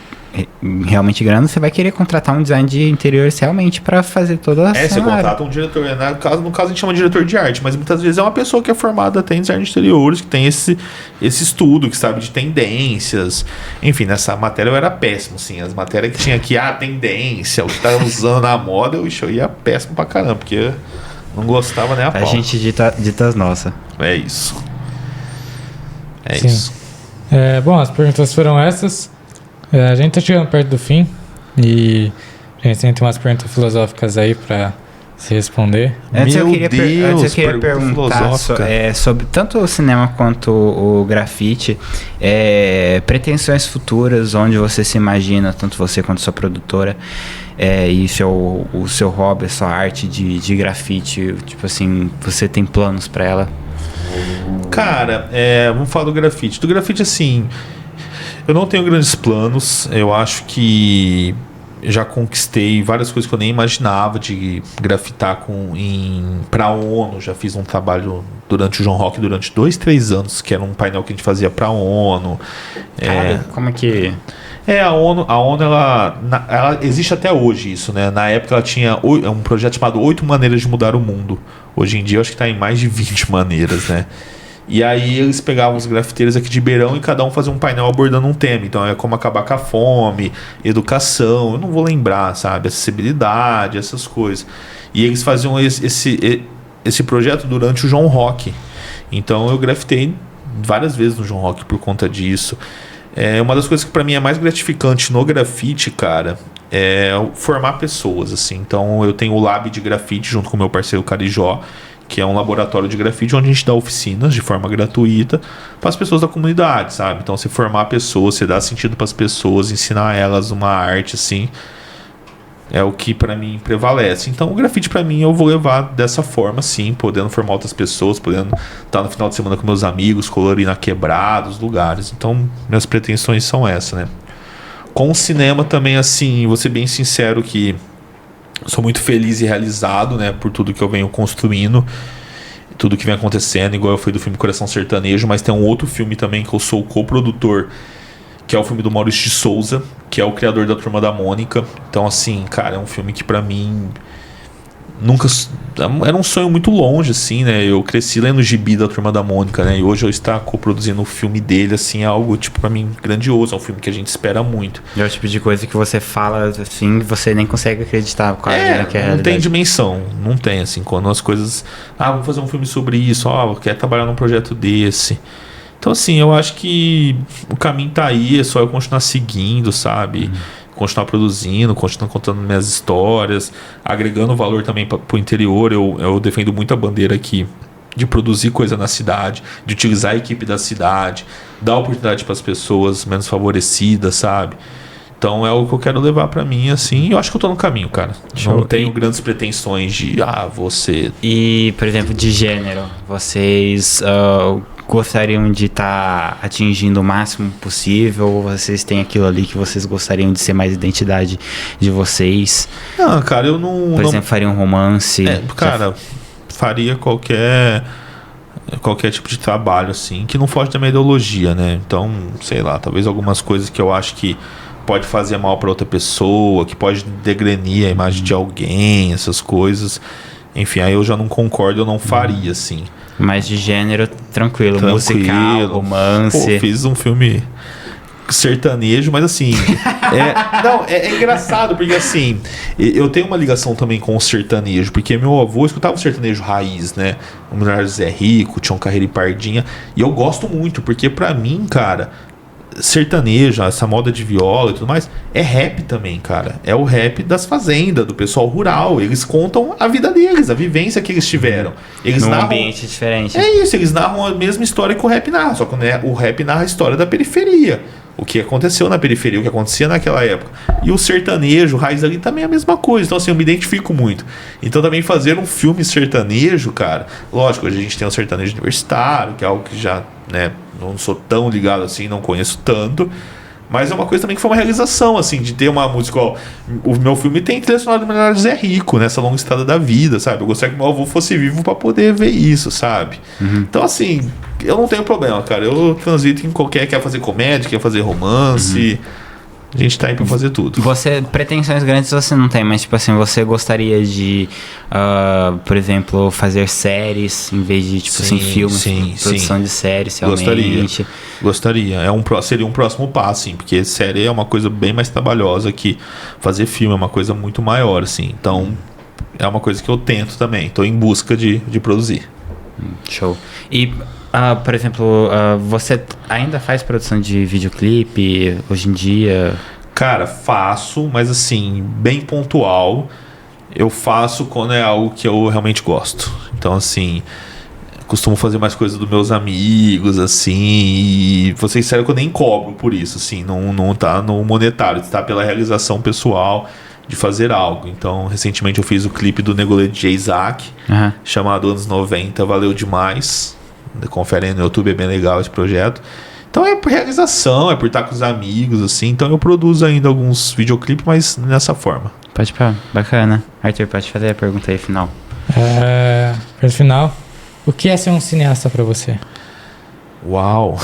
realmente grande, você vai querer contratar um design de interiores realmente para fazer toda a Você contrata um diretor, né? No caso a gente chama de diretor de arte, mas muitas vezes é uma pessoa que é formada até em design de interiores, que tem esse estudo, que sabe de tendências. Enfim, nessa matéria eu era péssimo, assim. As matérias que tinha aqui, tendência, o que tá usando na moda, eu ia péssimo pra caramba, porque eu não gostava nem a pau. A gente dita as nossas. É isso. Sim. Isso. Bom, as perguntas foram essas. A gente tá chegando perto do fim e a gente tem umas perguntas filosóficas aí pra se responder. Antes eu queria pergunta perguntar sobre tanto o cinema quanto o grafite, pretensões futuras, onde você se imagina, tanto você quanto sua produtora, e o seu hobby, a sua arte de grafite, tipo assim, você tem planos pra ela? Cara, vamos falar do grafite. Do grafite, assim, eu não tenho grandes planos. Eu acho que já conquistei várias coisas que eu nem imaginava de grafitar pra ONU. Já fiz um trabalho durante o João Rock durante 2-3 anos, que era um painel que a gente fazia pra ONU. Cara, como é que... A ONU ela existe até hoje, isso, né? Na época ela tinha um projeto chamado 8 Maneiras de Mudar o Mundo. Hoje em dia eu acho que está em mais de 20 maneiras, né? E aí eles pegavam os grafiteiros aqui de Ribeirão e cada um fazia um painel abordando um tema. Então é como acabar com a fome, educação, eu não vou lembrar, sabe? Acessibilidade, essas coisas. E eles faziam esse projeto durante o João Rock. Então eu grafitei várias vezes no João Rock por conta disso. Uma das coisas que para mim é mais gratificante no grafite, cara, é formar pessoas, assim. Então eu tenho o Lab de Grafite junto com o meu parceiro Carijó, que é um laboratório de grafite onde a gente dá oficinas de forma gratuita para as pessoas da comunidade, sabe? Então você formar pessoas, você dá sentido para as pessoas, ensinar elas uma arte, assim, é o que para mim prevalece. Então o grafite para mim eu vou levar dessa forma, sim, podendo formar outras pessoas, podendo estar no final de semana com meus amigos, colorir na quebrada, os lugares. Então minhas pretensões são essas, né? Com o cinema também, assim, vou ser bem sincero que sou muito feliz e realizado, né, por tudo que eu venho construindo, tudo que vem acontecendo, igual eu fui do filme Coração Sertanejo, mas tem um outro filme também que eu sou o coprodutor, que é o filme do Maurício de Souza, que é o criador da Turma da Mônica. Então, assim, cara, é um filme que pra mim nunca... Era um sonho muito longe, assim, né? Eu cresci lendo o gibi da Turma da Mônica, né? E hoje eu estar coproduzindo o filme dele, assim, é algo, tipo, pra mim, grandioso. É um filme que a gente espera muito. É o tipo de coisa que você fala, assim, você nem consegue acreditar qual que é a não realidade. Tem dimensão. Não tem, assim, quando as coisas... vamos fazer um filme sobre isso. Quer trabalhar num projeto desse. Então, assim, eu acho que o caminho tá aí. É só eu continuar seguindo, sabe? Continuar produzindo, continuar contando minhas histórias, agregando valor também para o interior. Eu defendo muito a bandeira aqui de produzir coisa na cidade, de utilizar a equipe da cidade, dar oportunidade para as pessoas menos favorecidas, sabe? Então é o que eu quero levar para mim, assim. Eu acho que eu tô no caminho, cara. Não tenho grandes pretensões de você. E, por exemplo, de gênero, vocês gostariam de estar atingindo o máximo possível, ou vocês têm aquilo ali que vocês gostariam de ser mais identidade de vocês? Não, cara, eu não... Por exemplo, faria um romance? Cara, faria qualquer tipo de trabalho, assim, que não foge da minha ideologia, né? Então, sei lá, talvez algumas coisas que eu acho que pode fazer mal para outra pessoa, que pode degrenir a imagem de alguém, essas coisas. Enfim, aí eu já não concordo, eu não faria, assim. Mas de gênero, tranquilo. Musical, romance. Pô, fiz um filme sertanejo, mas assim... é engraçado, porque assim... Eu tenho uma ligação também com o sertanejo, porque meu avô escutava o sertanejo raiz, né? O Milionário Zé Rico, Tião Carreira e Pardinha. E eu gosto muito, porque pra mim, cara... sertanejo, essa moda de viola e tudo mais, é rap também, cara. É o rap das fazendas, do pessoal rural. Eles contam a vida deles, a vivência que eles tiveram. Eles num narram... ambiente diferente. É isso, eles narram a mesma história que o rap narra, só que o rap narra a história da periferia. O que aconteceu na periferia, o que acontecia naquela época. E o sertanejo, o raiz ali também é a mesma coisa. Então, assim, eu me identifico muito. Então, também fazer um filme sertanejo, cara... Lógico, hoje a gente tem o sertanejo universitário, que é algo que já, né... Não sou tão ligado assim, não conheço tanto. Mas é uma coisa também que foi uma realização, assim, de ter uma música, ó, o meu filme tem trilha sonora do Milionário Zé Rico, nessa longa estrada da vida, sabe? Eu gostaria que meu avô fosse vivo pra poder ver isso, sabe? Então, assim, eu não tenho problema, cara. Eu transito em qualquer, quer fazer comédia, quer fazer romance... A gente tá aí pra fazer tudo. Pretensões grandes você não tem, mas tipo assim, você gostaria de, por exemplo, fazer séries em vez de, tipo assim, filmes, produção de séries, realmente? Gostaria. Seria um próximo passo, assim, porque série é uma coisa bem mais trabalhosa que fazer filme, é uma coisa muito maior, assim. Então, é uma coisa que eu tento também. Tô em busca de produzir. Show. E... por exemplo, você ainda faz produção de videoclipe hoje em dia? Cara, faço, mas assim, bem pontual. Eu faço quando é algo que eu realmente gosto. Então, assim, costumo fazer mais coisas dos meus amigos, assim, e vocês sabem que eu nem cobro por isso, assim, não tá no monetário, tá pela realização pessoal de fazer algo. Então, recentemente eu fiz o clipe do Negolê de Isaac, chamado Anos 90, valeu demais. Confere aí no YouTube, é bem legal esse projeto. Então é por realização, é por estar com os amigos, assim. Então eu produzo ainda alguns videoclipes, mas nessa forma. Pode pá, bacana. Arthur, pode fazer a pergunta aí final. Para final, o que é ser um cineasta pra você? Uau!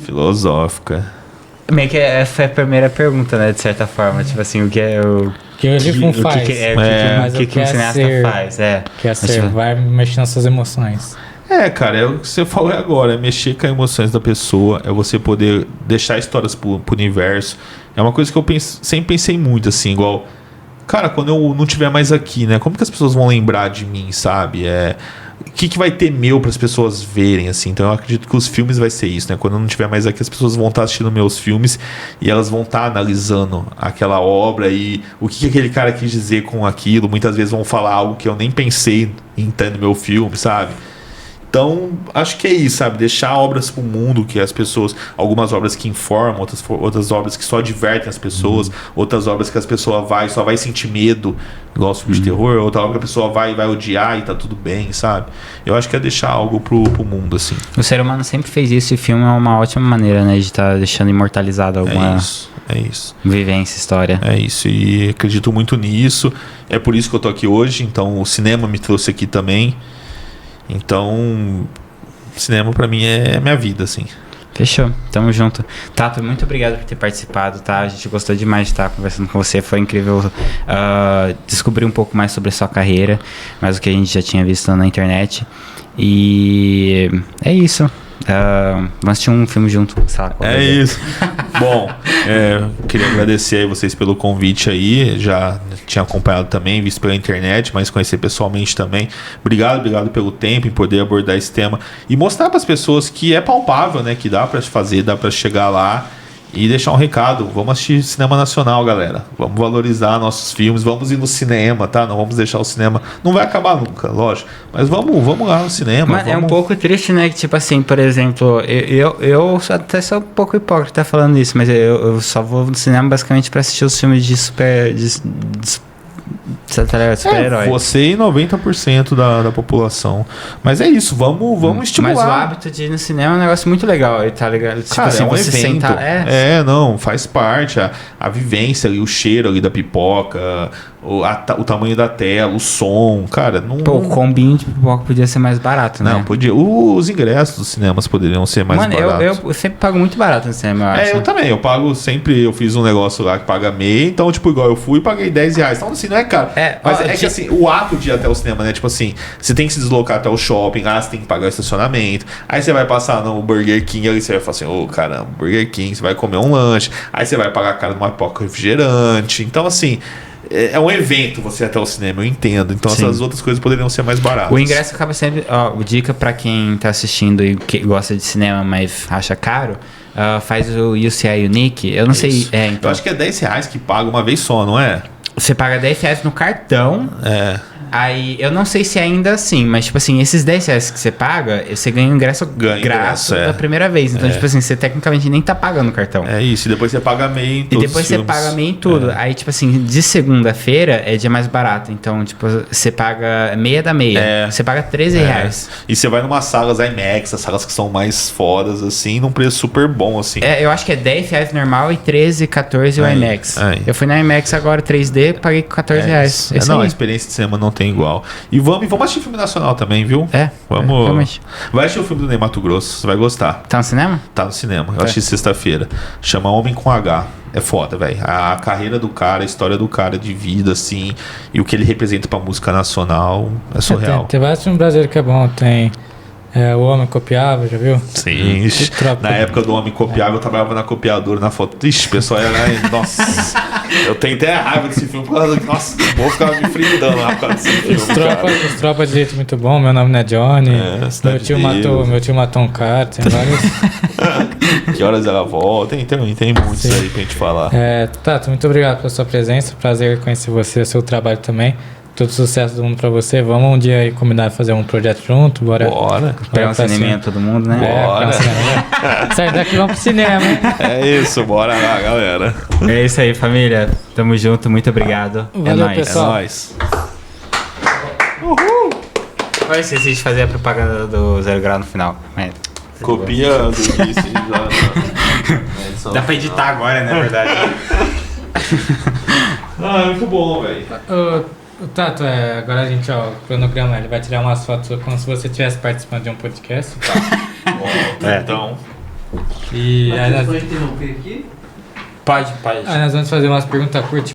Filosófica. Meio que essa é a primeira pergunta, né? De certa forma. Tipo assim, o que é o... Que o Lifon faz. O que um cineasta faz, Que é ser, vai mexer nas suas emoções. Cara, é o que você falou agora, é mexer com as emoções da pessoa, é você poder deixar histórias pro universo. É uma coisa que eu sempre pensei muito, assim, igual... Cara, quando eu não estiver mais aqui, né? Como que as pessoas vão lembrar de mim, sabe? O que vai ter meu para as pessoas verem, assim? Então eu acredito que os filmes vai ser isso, né? Quando eu não estiver mais aqui, as pessoas vão estar assistindo meus filmes e elas vão estar analisando aquela obra e o que aquele cara quis dizer com aquilo. Muitas vezes vão falar algo que eu nem pensei em ter no meu filme, sabe? Então, acho que é isso, sabe? Deixar obras pro mundo, que as pessoas... Algumas obras que informam, outras obras que só divertem as pessoas, outras obras que as pessoas só vai sentir medo, igual o filme de terror, outra obra que a pessoa vai odiar e tá tudo bem, sabe? Eu acho que é deixar algo pro mundo, assim. O ser humano sempre fez isso e filme é uma ótima maneira, né? De estar deixando imortalizado alguma... É isso. Vivência, história. É isso, e acredito muito nisso. É por isso que eu tô aqui hoje, então o cinema me trouxe aqui também. Então, cinema pra mim é minha vida, assim. Fechou, tamo junto. Tato, muito obrigado por ter participado, tá? A gente gostou demais de estar conversando com você. Foi incrível descobrir um pouco mais sobre a sua carreira, mais do que a gente já tinha visto na internet. E é isso. Vamos assistir um filme junto. Isso. Bom, queria agradecer aí vocês pelo convite aí. Já tinha acompanhado também, visto pela internet, mas conhecer pessoalmente também. Obrigado pelo tempo em poder abordar esse tema e mostrar para as pessoas que é palpável, né? Que dá para fazer, dá para chegar lá e deixar um recado. Vamos assistir cinema nacional, galera. Vamos valorizar nossos filmes, vamos ir no cinema, tá? Não vamos deixar o cinema... Não vai acabar nunca, lógico. Mas vamos lá no cinema. Mas é um pouco triste, né? Que tipo assim, por exemplo, eu até sou um pouco hipócrita falando isso, mas eu só vou no cinema basicamente pra assistir os filmes de super-herói. Você e 90% da população. Mas é isso, vamos estimular. Mas o hábito de ir no cinema é um negócio muito legal, tá ligado? Tipo cara, assim, é um você evento. sentar... Não, faz parte. A vivência ali, o cheiro ali da pipoca, o tamanho da tela, o som, cara, não... Pô, o combinho de pipoca podia ser mais barato, né? Não, podia. Os ingressos dos cinemas poderiam ser mais baratos. Eu sempre pago muito barato no cinema, eu acho. Eu também, eu pago sempre, eu fiz um negócio lá que paga meia, então, tipo, igual eu fui e paguei R$10. Então, assim, não é caro. Mas que assim, o ato de ir até o cinema, né? Tipo assim, você tem que se deslocar até o shopping, você tem que pagar o estacionamento, aí você vai passar no Burger King, aí você vai falar assim, caramba, Burger King, você vai comer um lanche, aí você vai pagar a cara de uma pipoca refrigerante. Então, assim, é um evento você ir até o cinema, eu entendo. Então, essas outras coisas poderiam ser mais baratas. O ingresso acaba sempre... dica pra quem tá assistindo e que gosta de cinema, mas acha caro, faz o UCI Unique. Eu não sei... então. Eu acho que é R$10 que paga uma vez só, não é? Você paga R$10 no cartão. Aí, eu não sei se é ainda assim, mas, tipo assim, esses R$10 que você paga, você ganha um ingresso grátis da primeira vez. Então, tipo assim, você tecnicamente nem tá pagando o cartão. É isso, e depois você paga meio em todos E depois os você filmes. paga meio em tudo. Aí, tipo assim, de segunda-feira é dia mais barato. Então, tipo, você paga meia da meia. Você paga R$13. E você vai numa salas IMAX, as salas que são mais fodas, assim, num preço super bom, assim. Eu acho que é R$10 normal e 13, 14 o IMAX. Eu fui na IMAX agora 3D, paguei R$14. Não, a experiência de cinema não tem igual. E vamos assistir filme nacional também, viu? Vamos. Realmente. Vai assistir o filme do Ney Matogrosso, você vai gostar. Tá no cinema? Tá no cinema. Eu assisti sexta-feira. Chama Homem com H. É foda, velho. A carreira do cara, a história do cara de vida, assim, e o que ele representa pra música nacional é surreal. Tem vários filmes brasileiros que é bom. Tem O Homem Copiava, já viu? Sim. Na época do Homem Copiava, eu trabalhava na copiadora, na foto. Ixi, o pessoal era... Nossa... Eu tenho até raiva desse filme por causa do... Nossa, vou ficar me fritando lá por causa desse filme, Os Tropa de jeito muito bom. Meu nome não é Johnny. Meu tio matou um cara. Tem vários... Que horas ela volta? Tem muitos aí pra gente falar. Tato, muito obrigado pela sua presença. Prazer conhecer você, seu trabalho também. Todo sucesso do mundo pra você. Vamos um dia aí combinar fazer um projeto junto. Bora. Pegar um cineminha todo mundo, né? Bora. Sai daqui e vamos pro cinema, hein? É isso, bora lá, galera. É isso aí, família. Tamo junto, muito obrigado. Valeu, nóis. pessoal. É nóis. Eu esqueci de fazer a propaganda do Zero Grau no final. Copia do início já. Dá pra editar agora, né, na verdade. É muito bom, velho. O Tato, agora a gente, o cronograma, ele vai tirar umas fotos como se você estivesse participando de um podcast. Então. E aí Pode interromper aqui? Pode. nós vamos fazer umas perguntas curtas.